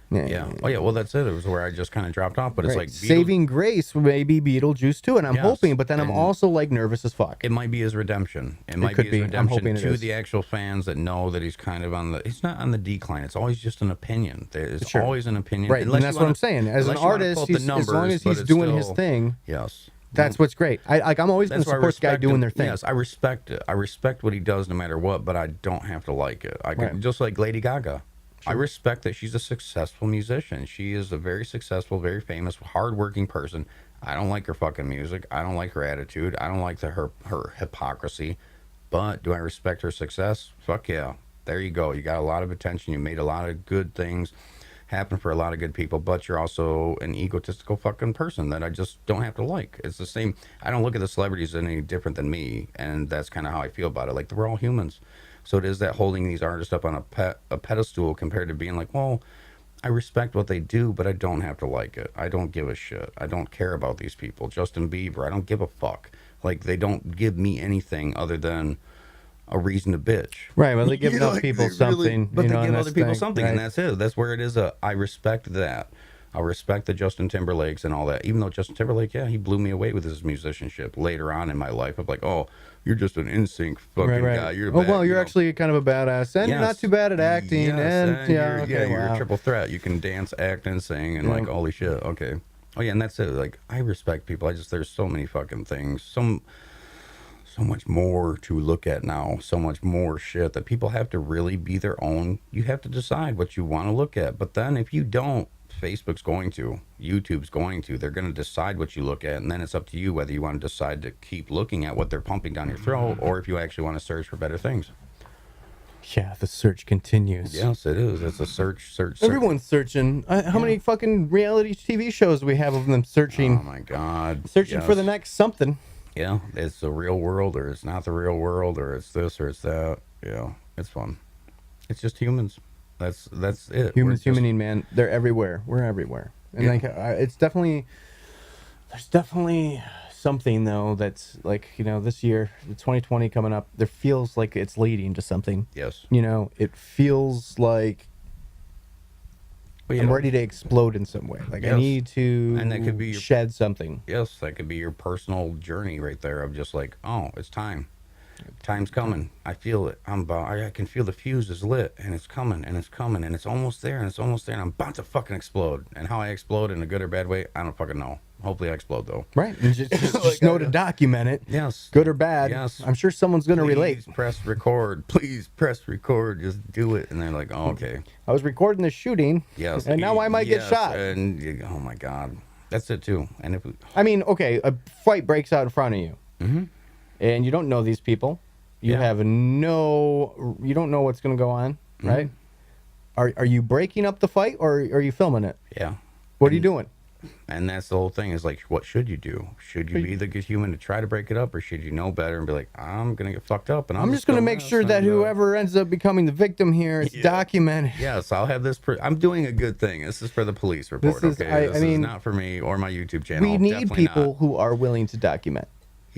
Yeah. Oh yeah. Well, that's it. It was where I just kind of dropped off. But it's Right. like Beatles- Saving Grace may be Beetlejuice too, and I'm Yes, hoping, but then I'm and- also like nervous as fuck. It might be his redemption. It might could be his be. I'm redemption hoping it to is. the actual fans that know that he's kind of on the. He's not on the decline. It's always just an opinion. There's Sure. always an opinion. Right, Unless and you that's wanna- what I'm saying. As an unless you wanna artist, quote the as long numbers, as but he's it's doing his still- thing, Yes. that's what's great. I'm always going That's to why I support the guy respect doing him. their thing. Yes, I respect it. I respect what he does no matter what, but I don't have to like it. I can, Right. just like Lady Gaga. I respect that she's a successful musician. She is a very successful, very famous, hardworking person. I don't like her fucking music. I don't like her attitude. I don't like her hypocrisy. But do I respect her success? Fuck yeah. There you go. You got a lot of attention. You made a lot of good things happen for a lot of good people, but you're also an egotistical fucking person that I just don't have to like. It's the same. I don't look at the celebrities any different than me, and that's kind of how I feel about it. Like, we're all humans. So it is that holding these artists up on a pedestal compared to being like, well, I respect what they do, but I don't have to like it. I don't give a shit. I don't care about these people. Justin Bieber, I don't give a fuck. Like, they don't give me anything other than a reason to bitch. Right, well, they give You know, enough like, people they really- something. but you they know, give and other that's people the- something, and right. that's it. That's where it is. I respect that. I respect the Justin Timberlakes and all that. Even though Justin Timberlake, yeah, he blew me away with his musicianship later on in my life. Of like, oh, you're just an NSYNC fucking guy. You're Oh bad, well, you you're know. actually kind of a badass, and you're not Yes. too bad at acting, Yes, and yeah, you're, okay, you're wow. a triple threat. You can dance, act, and sing, and Yeah. like, holy shit, okay. Oh yeah, and that's it. Like, I respect people. There's so many fucking things, so much more to look at now, so much more shit that people have to really be their own. You have to decide what you want to look at. But then if you don't, Facebook's going to, YouTube's going to, they're going to decide what you look at, and then it's up to you whether you want to decide to keep looking at what they're pumping down your throat, or if you actually want to search for better things. Yeah, the search continues. Yes, it is. It's a search. Everyone's searching. How many fucking reality TV shows do we have of them searching? Oh my God. Searching for the Yes. next something. Yeah, it's the real world, or it's not the real world, or it's this, or it's that. Yeah, it's fun. It's just humans. That's it. Humans, We're just- humaning, man. They're everywhere. We're everywhere. And Yeah. like, it's definitely, there's definitely something though that's like, you know, this year, the 2020 coming up, there feels like it's leading to something. Yes. You know, it feels like Well, I'm yeah. ready to explode in some way. Like I Yes. need to And that could be your- shed something. Yes, that could be your personal journey right there of just like, oh, it's time. Time's coming. I feel it. I can feel the fuse is lit, and it's coming, and it's coming, and it's almost there, and it's almost there, and I'm about to fucking explode. And how I explode in a good or bad way, I don't fucking know. Hopefully I explode though. Right. And just know to document it. Yes. Good or bad. Yes. I'm sure someone's going to Please relate. press record. Please press record. Just do it. And they're like, oh, okay. I was recording the shooting. Yes. And now I might get Yes, shot. And oh my God. That's it too. And if we, I mean, okay, a fight breaks out in front of you, and you don't know these people. You Yeah. have you don't know what's going to go on, right? Are you breaking up the fight, or are you filming it? yeah. What are you doing? And that's the whole thing is like, what should you do? Should you be the good human to try to break it up, or should you know better and be like, I'm going to get fucked up and I'm just going to make sure that whoever ends up becoming the victim here is documented. Yes, I'll have this. I'm doing a good thing. This is for the police report. This is not for me or my YouTube channel. We need people who are willing to document.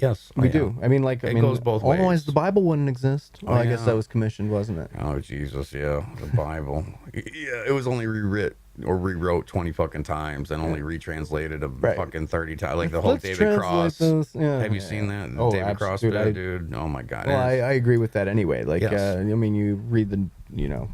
Yes, we do. I mean, like, it goes both ways. Otherwise, the Bible wouldn't exist. Well, I guess that was commissioned, wasn't it? Oh, Jesus, yeah, the Bible. Yeah, it was only rewrote 20 fucking times and only retranslated fucking 30 times. Like the whole David Cross. Have you seen that? Oh, David Cross dude. Oh my God. Well, I agree with that anyway. Like, I mean, you read the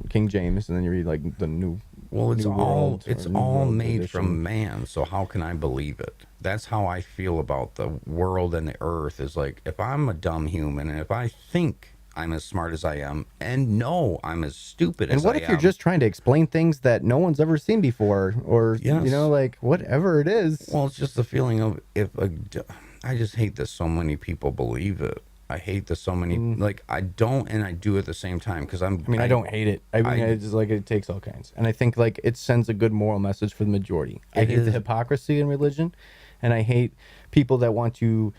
King James, and then you read like the new. Well, it's all made from man, so how can I believe it? That's how I feel about the world and the earth, is like, if I'm a dumb human and if I think I'm as smart as I am and no, I'm as stupid as I am. And what if you're just trying to explain things that no one's ever seen before, or, like whatever it is? Well, it's just the feeling of I just hate that so many people believe it. I hate that so many, like, I don't, and I do at the same time, because I don't hate it. I mean, it's like, it takes all kinds. And I think, like, it sends a good moral message for the majority. I hate the hypocrisy in religion, and I hate people that want to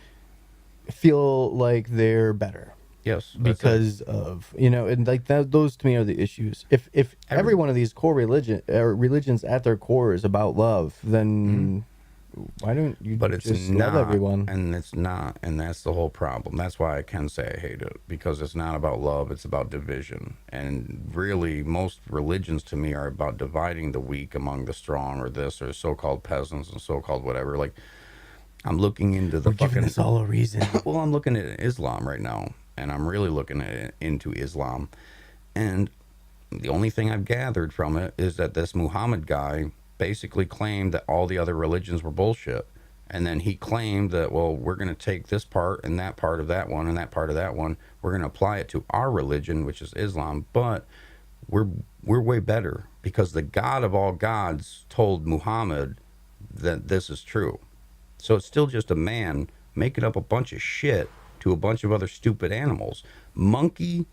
feel like they're better. Yes. Because of, and like those to me are the issues. If every one of these core religions at their core is about love, then why don't you just love everyone? And it's not, and that's the whole problem. That's why I can say I hate it, because it's not about love, it's about division. And really, most religions to me are about dividing the weak among the strong, or this, or so-called peasants and so-called whatever. Like, I'm looking into the giving us all a reason. Well, I'm looking at Islam right now, and I'm really looking into Islam. And the only thing I've gathered from it is that this Muhammad guy basically claimed that all the other religions were bullshit. And then he claimed that, well, we're going to take this part and that part of that one and that part of that one. We're going to apply it to our religion, which is Islam. But we're way better, because the God of all gods told Muhammad that this is true. So it's still just a man making up a bunch of shit to a bunch of other stupid animals. Monkey.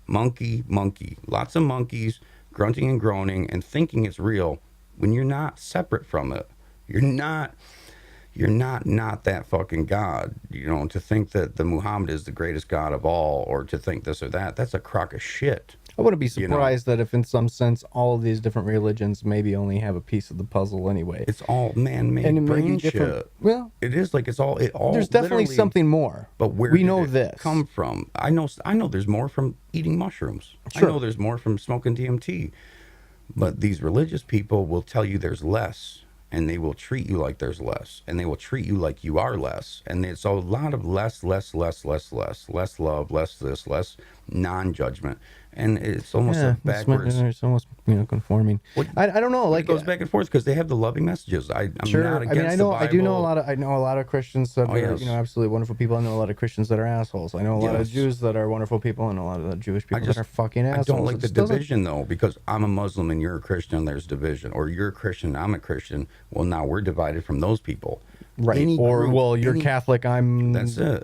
Lots of monkeys grunting and groaning and thinking it's real, when you're not separate from it. You're not that fucking God. To think that the Muhammad is the greatest God of all, or to think this or that, that's a crock of shit. I wouldn't be surprised that if in some sense all of these different religions maybe only have a piece of the puzzle anyway. It's all man-made brain shit. Well, it is like it all. There's definitely something more. But where we did know it this come from? I know there's more from eating mushrooms. Sure. I know there's more from smoking DMT. But these religious people will tell you there's less, and they will treat you like there's less, and they will treat you like you are less. And it's a lot of less love, less this, less non-judgment. And it's almost backwards. It's almost conforming. I don't know. Like, it goes back and forth because they have the loving messages. I'm sure. not against the Bible. I know a lot of Christians that are absolutely wonderful people. I know a lot of Christians that are assholes. I know a lot of Jews that are wonderful people, and a lot of Jewish people that are fucking assholes. I don't like the division though, because I'm a Muslim and you're a Christian. There's division, or you're a Christian, I'm a Christian. Well, now we're divided from those people. Right. You're Catholic, I'm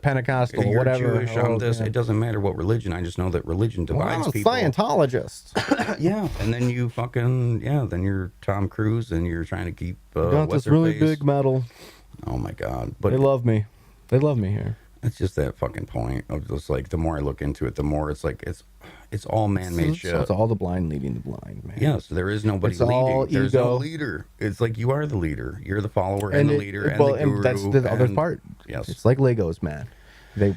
Pentecostal, you're whatever. Jewish, I'm this. It doesn't matter what religion. I just know that religion divides people. Scientologist. Yeah. And then you then you're Tom Cruise and you're trying to keep got this really big medal. Oh my God. But they love me. They love me here. It's just that fucking point of just like, the more I look into it, the more it's like it's all man-made shit. So it's all the blind leading the blind, man. Yes, there is nobody leading. There's no leader. It's like you are the leader. You're the follower and the leader and the guru. And that's the other part. Yes. It's like Legos, man.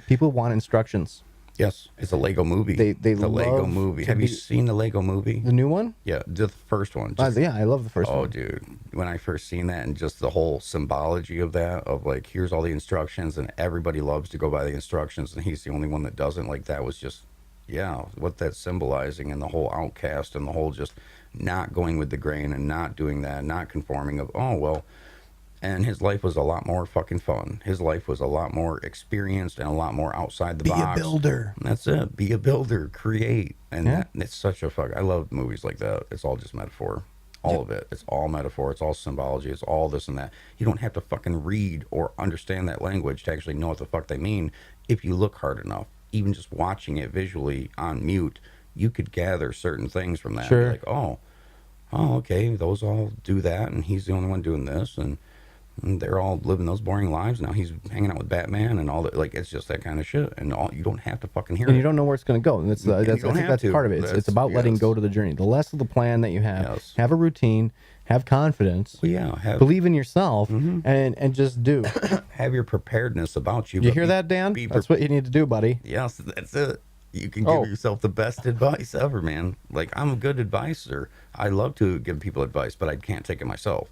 People want instructions. Yes, it's a Lego movie. The Lego movie. Have you seen the Lego movie? The new one? Yeah, the first one. Yeah, I love the first one. Oh, dude. When I first seen that, and just the whole symbology of that, of like, here's all the instructions, and everybody loves to go by the instructions, and he's the only one that doesn't. Like, that was just, what that's symbolizing, and the whole outcast, and the whole just not going with the grain, and not doing that, not conforming of, and his life was a lot more fucking fun. His life was a lot more experienced and a lot more outside the box. Be a builder. That's it. Be a builder. Create. And it's such a I love movies like that. It's all just metaphor. All of it. It's all metaphor. It's all symbology. It's all this and that. You don't have to fucking read or understand that language to actually know what the fuck they mean if you look hard enough. Even just watching it visually on mute, you could gather certain things from that. Sure. Like, okay, those all do that, and he's the only one doing this, and And they're all living those boring lives. Now he's hanging out with Batman and all that. Like, it's just that kind of shit. And you don't have to fucking hear And it. you don't know where it's going to go. And that's I think that's part of it. It's about letting go to the journey. The less of the plan that you have, have a routine, have confidence, believe in yourself, and just do. Have your preparedness about you. You hear that, Dan? That's what you need to do, buddy. Yes, that's it. You can give yourself the best advice ever, man. Like, I'm a good advisor. I love to give people advice, but I can't take it myself.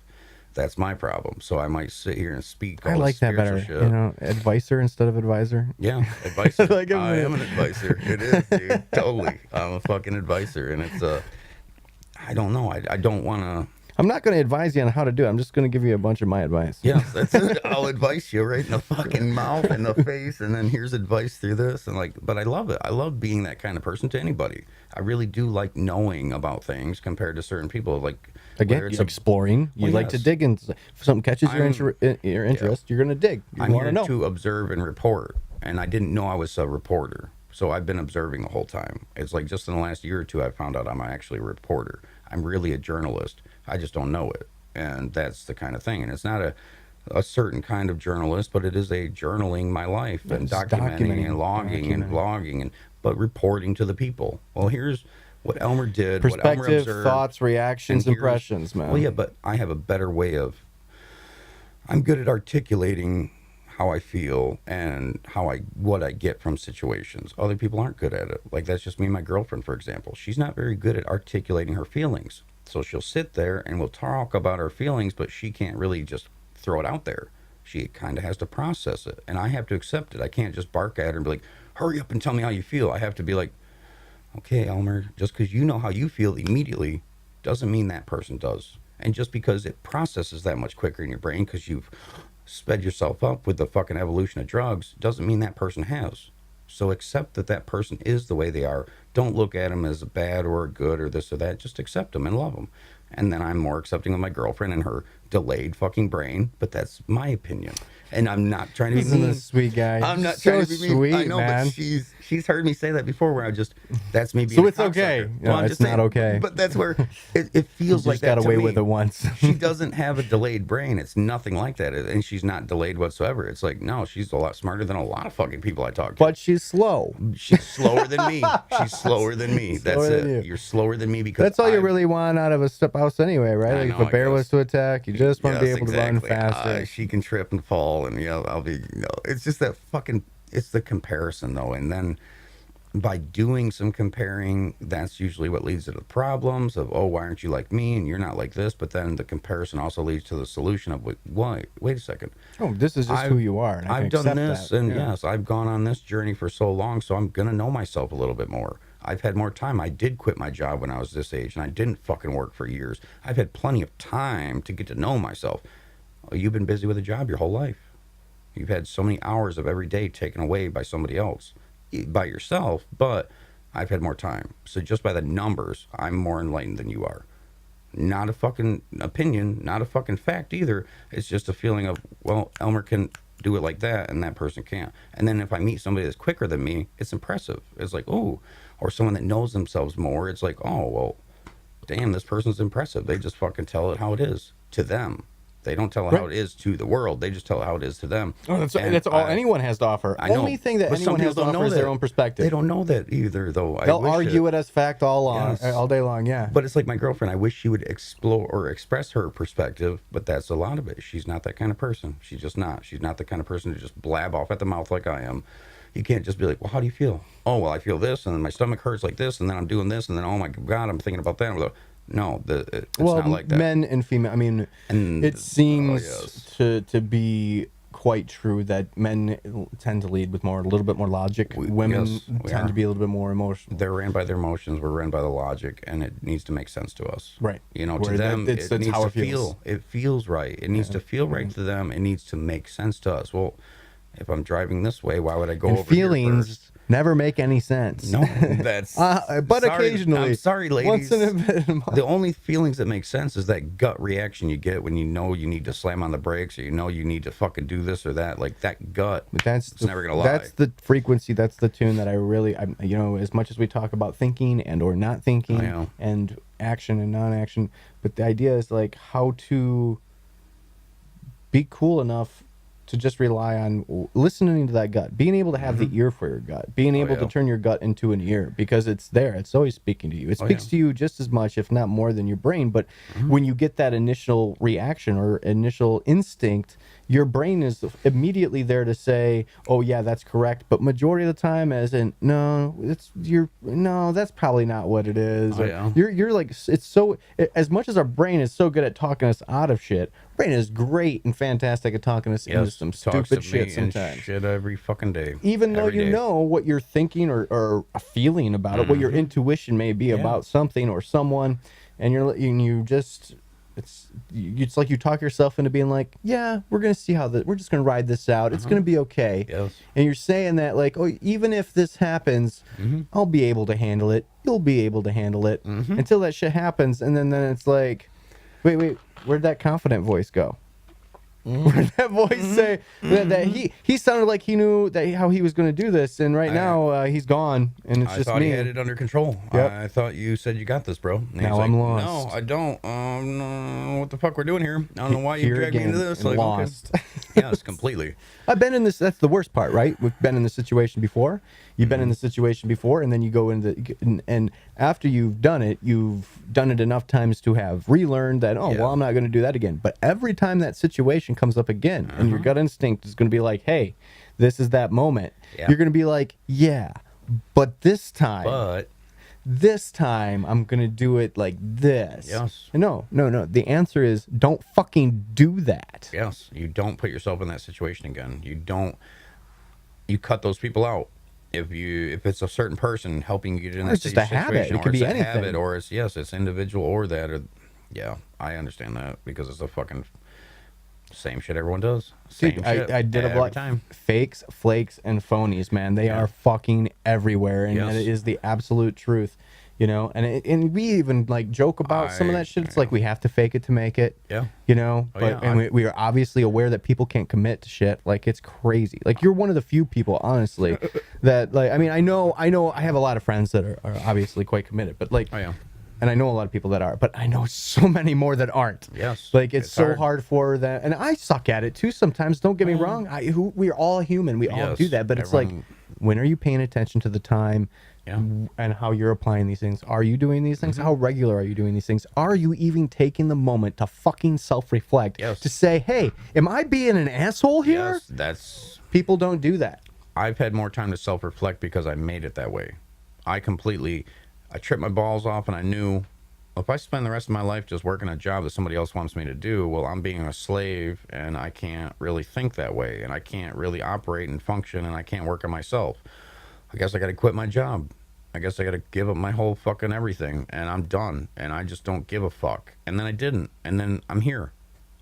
That's my problem. So I might sit here and speak. I like that better. Shit. You know, advisor instead of advisor. Yeah, advisor. I am an advisor. It is, dude. Totally. I'm a fucking advisor, and it's I don't know. I don't want to. I'm not going to advise you on how to do it. I'm just going to give you a bunch of my advice. Yes, that's it. I'll advise you right in the fucking mouth and the face, and then here's advice through this. And like, but I love it. I love being that kind of person to anybody. I really do like knowing about things compared to certain people. Like, again, it's exploring. You like to dig into. If something catches your interest, you're going to dig. I'm here to observe and report, and I didn't know I was a reporter. So I've been observing the whole time. It's like just in the last year or two, I found out I'm actually a reporter. I'm really a journalist. I just don't know it. And that's the kind of thing. And it's not a certain kind of journalist, but it is a journaling my life and documenting and logging and vlogging, but reporting to the people. Well, here's what Elmer did, what Elmer perspective, observed, thoughts, reactions, impressions, man. Well, yeah, but I have a better way of, I'm good at articulating how I feel and what I get from situations. Other people aren't good at it. Like, that's just me and my girlfriend, for example. She's not very good at articulating her feelings. So she'll sit there and we'll talk about her feelings, but she can't really just throw it out there. She kind of has to process it, and I have to accept it. I can't just bark at her and be like, hurry up and tell me how you feel. I have to be like, okay, Elmer, just because you know how you feel immediately doesn't mean that person does. And just because it processes that much quicker in your brain because you've sped yourself up with the fucking evolution of drugs doesn't mean that person has. So accept that person is the way they are. Don't look at them as a bad or a good or this or that. Just accept them and love them. And then I'm more accepting of my girlfriend and her delayed fucking brain, but that's my opinion. And I'm not trying to be mean. Isn't a sweet guy? I'm not so trying to be mean. Sweet, I know, man. but she's heard me say that before where that's me being so a it's okay. cocksucker. No, I'm it's just not saying, okay. But that's where it feels like that got to away me. with it once. She doesn't have a delayed brain. It's nothing like that. And she's not delayed whatsoever. It's like, no, she's a lot smarter than a lot of fucking people I talk to. But she's slow. She's slower than me. She's slower than me. That's it. You're slower than me because that's all you really want out of a spouse anyway, right? Like, if a bear was to attack, you just want to be able to run faster. She can trip and fall, and I'll be. It's just that fucking. It's the comparison though, and then by doing some comparing, that's usually what leads to the problems of, oh, why aren't you like me and you're not like this? But then the comparison also leads to the solution of, wait a second. Oh, this is just who you are. And I've done this, and yes, I've gone on this journey for so long, so I'm gonna know myself a little bit more. I've had more time. I did quit my job when I was this age, and I didn't fucking work for years. I've had plenty of time to get to know myself. Oh, you've been busy with a job your whole life. You've had so many hours of every day taken away by somebody else, by yourself, but I've had more time. So just by the numbers, I'm more enlightened than you are. Not a fucking opinion, not a fucking fact either. It's just a feeling of, well, Elmer can do it like that and that person can't. And then if I meet somebody that's quicker than me, it's impressive. It's like, oh, or someone that knows themselves more, it's like, oh, well, damn, this person's impressive. They just fucking tell it how it is to them. They don't tell it how it is to the world. They just tell it how it is to them. Oh, that's all anyone has to offer. I know, only thing that anyone has to offer is their own perspective. They don't know that either, though. They'll argue it as fact all day long, yeah. But it's like my girlfriend. I wish she would explore or express her perspective, but that's a lot of it. She's not that kind of person. She's just not. She's not the kind of person to just blab off at the mouth like I am. You can't just be like, well, how do you feel? Oh, well, I feel this, and then my stomach hurts like this, and then I'm doing this, and then, oh my God, I'm thinking about that. No, it's not like that. Men and female, I mean, it seems to be quite true that men tend to lead with a little bit more logic. Women tend to be a little bit more emotional. They're ran by their emotions. We're ran by the logic, and it needs to make sense to us. Right. To them, it needs to feel. It feels right. It needs to feel right to them. It needs to make sense to us. Well, if I'm driving this way, why would I go over feelings here first? Never make any sense. No, that's but occasionally. I'm sorry, ladies. Once in a bit. The only feelings that make sense is that gut reaction you get when you know you need to slam on the brakes, or you know you need to fucking do this or that. Like that gut. But it's never gonna lie. That's the frequency. That's the tune that I really. As much as we talk about thinking and or not thinking and action and non-action, but the idea is like how to be cool enough to just rely on listening to that gut, being able to have the ear for your gut, being able to turn your gut into an ear, because it's there. It's always speaking to you. It speaks to you just as much, if not more, than your brain. But when you get that initial reaction or initial instinct, your brain is immediately there to say, "Oh yeah, that's correct." But majority of the time, as in, no, that's probably not what it is. You're like, it's so, as much as our brain is so good at talking us out of shit, brain is great and fantastic at talking us into some stupid shit sometimes. Shit every fucking day. Even though you know what you're thinking or feeling about it, what your intuition may be about something or someone, and you just. It's like you talk yourself into being like, yeah, we're gonna see we're just gonna ride this out. It's gonna be okay. Yes. And you're saying that like, oh, even if this happens, I'll be able to handle it. You'll be able to handle it until that shit happens, and then it's like, wait, where'd that confident voice go? Where'd that voice say that he sounded like he knew that how he was going to do this, and now he's gone, and it's just me. I thought he had it under control. Yep. I thought you said you got this, bro. And now I'm lost. No, I don't. No, what the fuck we're doing here? I don't know why you dragged me into this. Like, lost. Okay. Yes, completely. I've been in this. That's the worst part, right? We've been in this situation before. You've been in the situation before, and then you go into and after you've done it enough times to have relearned that. Oh, well, I'm not going to do that again. But every time that situation comes up again, and your gut instinct is going to be like, "Hey, this is that moment." You're going to be like, "Yeah, but this time." This time I'm gonna do it like this. Yes. No. The answer is don't fucking do that. Yes. You don't put yourself in that situation again. You cut those people out. If it's a certain person helping you get in that situation, it's just a habit. It could be anything. Habit, or it's individual or that. Or I understand that because it's a fucking same shit everyone does. Same shit I did a lot of fakes, flakes, and phonies, man. They are fucking everywhere, and it is the absolute truth, And we even like joke about some of that shit. It's like we have to fake it to make it, and we are obviously aware that people can't commit to shit. Like it's crazy. Like you're one of the few people, honestly, that like. I mean, I know. I have a lot of friends that are obviously quite committed, but like. And I know a lot of people that are, but I know so many more that aren't. Yes. Like, it's so hard for that. And I suck at it, too, sometimes. Don't get me wrong. We're all human. We all do that. But it's like, when are you paying attention to the time and how you're applying these things? Are you doing these things? How regular are you doing these things? Are you even taking the moment to fucking self-reflect? To say, hey, am I being an asshole here? Yes, People don't do that. I've had more time to self-reflect because I made it that way. I tripped my balls off, and I knew if I spend the rest of my life just working a job that somebody else wants me to do, well, I'm being a slave, and I can't really think that way, and I can't really operate and function, and I can't work on myself. I guess I got to quit my job. I guess I got to give up my whole fucking everything, and I'm done, and I just don't give a fuck. And then I didn't, and then I'm here.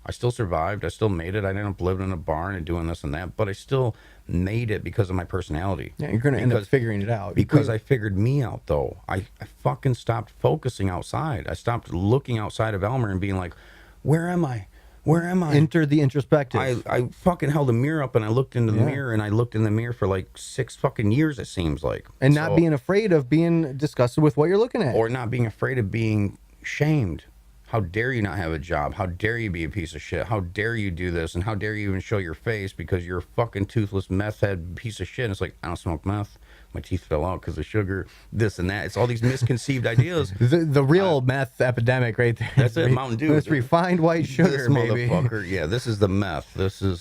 I still survived. I still made it. I ended up living in a barn and doing this and that, but I still made it because of my personality. Yeah, you're going to end up figuring it out. Because I figured me out, though. I fucking stopped focusing outside. I stopped looking outside of Elmer and being like, where am I? Where am I? Enter the introspective. I fucking held a mirror up and I looked into the mirror, and I looked in the mirror for like 6 fucking years, it seems like. And not being afraid of being disgusted with what you're looking at. Or not being afraid of being shamed. How dare you not have a job? How dare you be a piece of shit? How dare you do this? And how dare you even show your face because you're a fucking toothless meth head piece of shit? And it's like, I don't smoke meth. My teeth fell out because of sugar, this and that. It's all these misconceived ideas. The real meth epidemic right there. That's it, Mountain Dew. It's refined white sugar, this motherfucker. Yeah, this is the meth.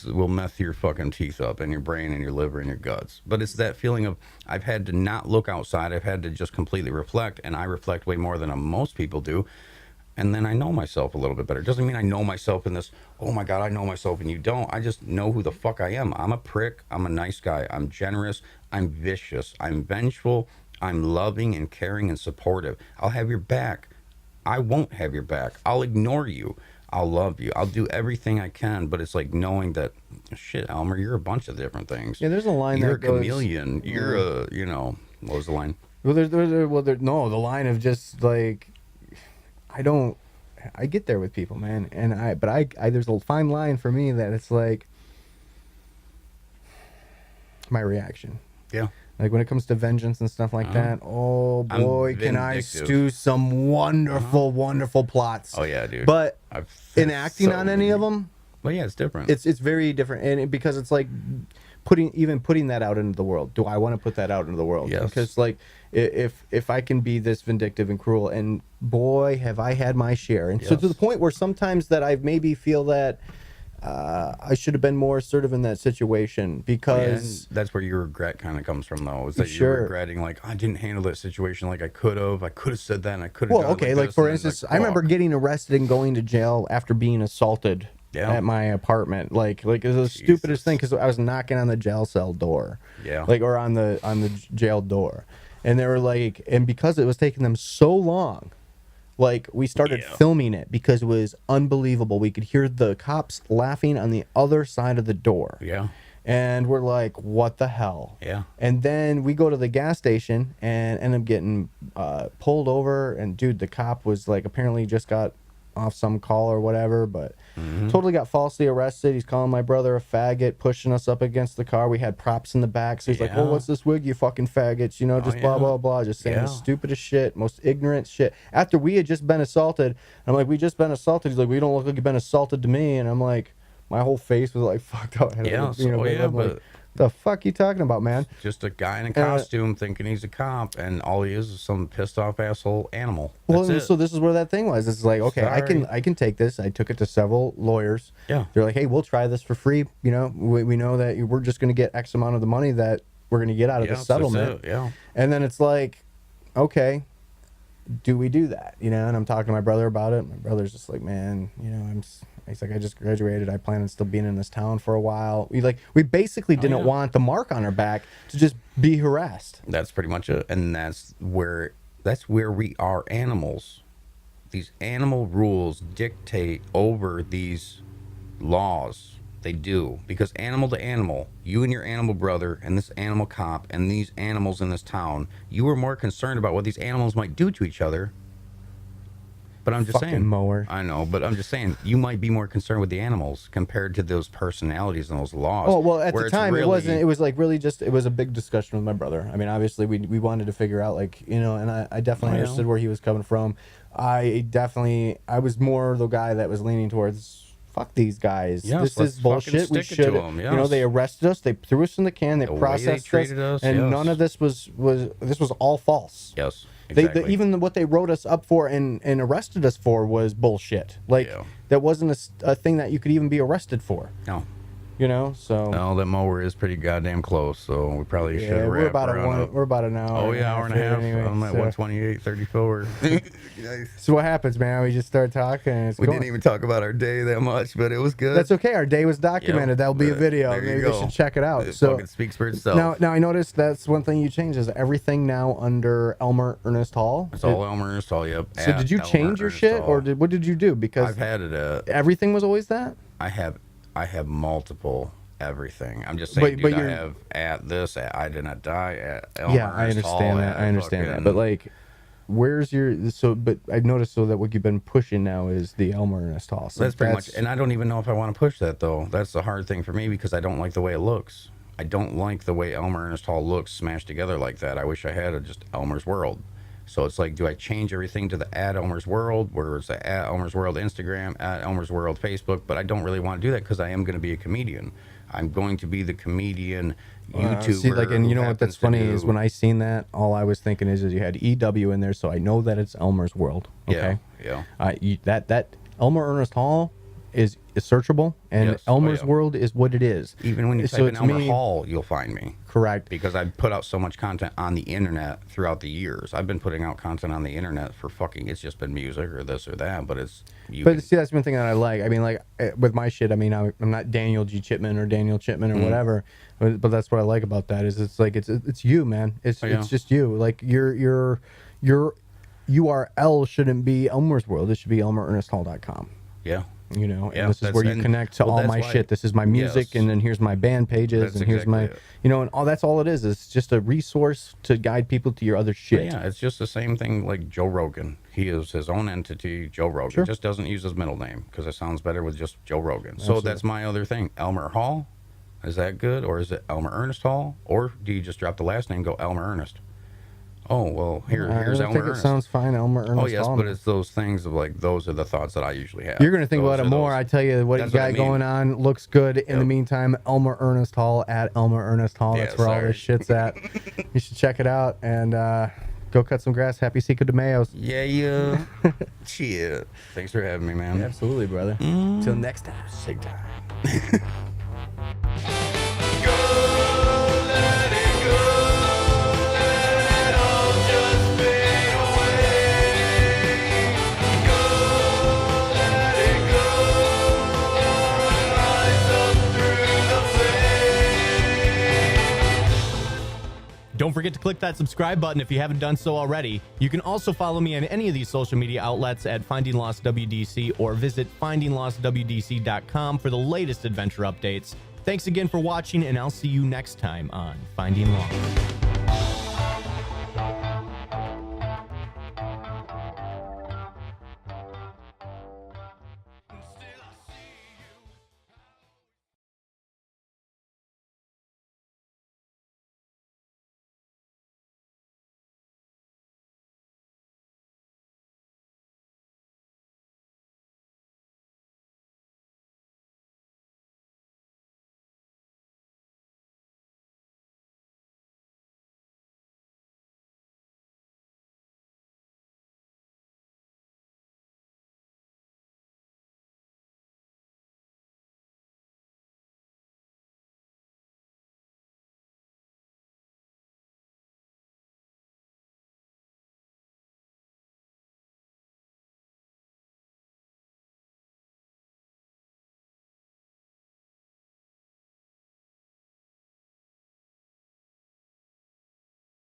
Will meth your fucking teeth up and your brain and your liver and your guts. But it's that feeling of I've had to not look outside. I've had to just completely reflect, and I reflect way more than most people do. And then I know myself a little bit better. It doesn't mean I know myself in this, oh my God, I know myself and you don't. I just know who the fuck I am. I'm a prick. I'm a nice guy. I'm generous. I'm vicious. I'm vengeful. I'm loving and caring and supportive. I'll have your back. I won't have your back. I'll ignore you. I'll love you. I'll do everything I can. But it's like knowing that, shit, Elmer, you're a bunch of different things. Yeah, there's a line you're that a chameleon. You're a, what was the line? Well, the line of just like, I get there with people, man, and I there's a fine line for me that it's like my reaction. Yeah. Like when it comes to vengeance and stuff like that, oh boy, can I stew some wonderful, wonderful plots. Oh yeah, dude. But enacting on any of them, Well, yeah, it's different. It's very different, and because it's like putting that out into the world. Do I want to put that out into the world? Yes. Because like if I can be this vindictive and cruel, and boy have I had my share, and so to the point where sometimes that I maybe feel that I should have been more assertive in that situation, because that's where your regret kind of comes from, though. Is that you're regretting, like, I didn't handle that situation like I could have. I could have said that, and I could have. Well, okay, like for instance, I remember getting arrested and going to jail after being assaulted at my apartment. Like it was the stupidest thing, because I was knocking on the jail cell door, or on the jail door, and they were like, and because it was taking them so long. Like, we started filming it because it was unbelievable. We could hear the cops laughing on the other side of the door. Yeah. And we're like, what the hell? Yeah. And then we go to the gas station and end up getting pulled over. And, dude, the cop was, like, apparently just got off some call or whatever, but totally got falsely arrested. He's calling my brother a faggot, pushing us up against the car. We had props in the back, so he's like, "Well, what's this wig, you fucking faggots?" You know, just blah blah blah, just saying the stupidest shit, most ignorant shit. After we had just been assaulted, I'm like, "We just been assaulted." He's like, "We don't look like you've been assaulted to me," and I'm like, my whole face was like fucked up. But the fuck you talking about, man? Just a guy in a costume thinking he's a cop, and all he is some pissed off asshole animal. That's so this is where that thing was. It's like, okay, I can take this. I took it to several lawyers. Yeah. They're like, hey, we'll try this for free. You know, we know that we're just going to get X amount of the money that we're going to get out of the settlement. And then it's like, okay, do we do that? You know, and I'm talking to my brother about it. My brother's just like, man, you know, he's like, I just graduated. I plan on still being in this town for a while. We basically didn't want the mark on our back to just be harassed. That's pretty much it. And that's where we are animals. These animal rules dictate over these laws. They do. Because animal to animal, you and your animal brother and this animal cop and these animals in this town, you were more concerned about what these animals might do to each other. But I'm just saying, mower. I know, but I'm just saying, you might be more concerned with the animals compared to those personalities and those laws. Oh, well, at the time, it wasn't. It was like really just, it was a big discussion with my brother. I mean, obviously, we wanted to figure out, like, you know, and I definitely understood where he was coming from. I was more the guy that was leaning towards, fuck these guys. This is bullshit. We should, you know, they arrested us, they threw us in the can, they processed us, and none of this was all false. Yes. Exactly. Even what they wrote us up for and arrested us for was bullshit. Like, that wasn't a thing that you could even be arrested for. No. You know, so. No, that mower is pretty goddamn close, so we probably should wrap we're about an hour. Oh, yeah, hour and a half. Anyway, I'm at 128.34. So what happens, man? We just started talking. And we didn't even talk about our day that much, but it was good. That's okay. Our day was documented. That'll be a video. Maybe we should check it out. It fucking speaks for itself. Now I noticed that's one thing you changed is everything now under Elmer Ernest Hall. It's all Elmer Ernest Hall, yep. So did you change your shit, or what did you do? Because I've had it. Everything was always that. I have multiple everything. I'm just saying, dude, I have at this, I did not die, at Elmer I understand that. I understand that. But like, where's your but I've noticed that what you've been pushing now is the Elmer Ernest Hall. So that's pretty much, and I don't even know if I want to push that though. That's the hard thing for me because I don't like the way it looks. I don't like the way Elmer Ernest Hall looks smashed together like that. I wish I had just Elmer's World. So it's like, do I change everything to the @Elmer's World, where it's the @Elmer's World Instagram, @Elmer's World Facebook? But I don't really want to do that because I am going to be a comedian. I'm going to be the comedian YouTuber. See, like, and you know what? That's funny is when I seen that, all I was thinking is you had EW in there, so I know that it's Elmer's World. Okay. Yeah. That Elmer Ernest Hall is searchable, and Elmer's World is what it is. Even when you type in Elmer Hall, you'll find me. Correct. Because I've put out so much content on the internet throughout the years. I've been putting out content on the internet for it's just been music or this or that, but it's... see, that's one thing that I like. I mean, like, with my shit, I mean, I'm not Daniel G. Chipman or Daniel Chipman or whatever, but that's what I like about that is it's like, it's you, man. It's just you. Like, your URL shouldn't be Elmer's World. It should be ElmerErnestHall.com. Yeah. You know, and this is where you connect to all my shit. This is my music, and then here's my band pages, and here's my, you know, and all that's all it is. It's just a resource to guide people to your other shit. Yeah, it's just the same thing like Joe Rogan. He is his own entity, Joe Rogan. Sure. Just doesn't use his middle name because it sounds better with just Joe Rogan. Absolutely. So that's my other thing. Elmer Hall, is that good? Or is it Elmer Ernest Hall? Or do you just drop the last name and go Elmer Ernest? Oh well, here's I Elmer think it Ernest. sounds fine, Elmer Ernest. Oh yes, Hall. but it's those things of like those are the thoughts that I usually have. You're gonna think Those about it are more. those- I tell you what you That's what got I mean. going on. Looks good. In the Yep. meantime, Elmer Ernest Hall at Elmer Ernest Hall. Yeah, That's where all sorry. this shit's at. You should check it out and go cut some grass. Happy Cinco de Mayo. Yeah. Shit. Thanks for having me, man. Absolutely, brother. Till next time. Big time. Don't forget to click that subscribe button if you haven't done so already. You can also follow me on any of these social media outlets at FindingLostWDC or visit FindingLostWDC.com for the latest adventure updates. Thanks again for watching, and I'll see you next time on Finding Lost.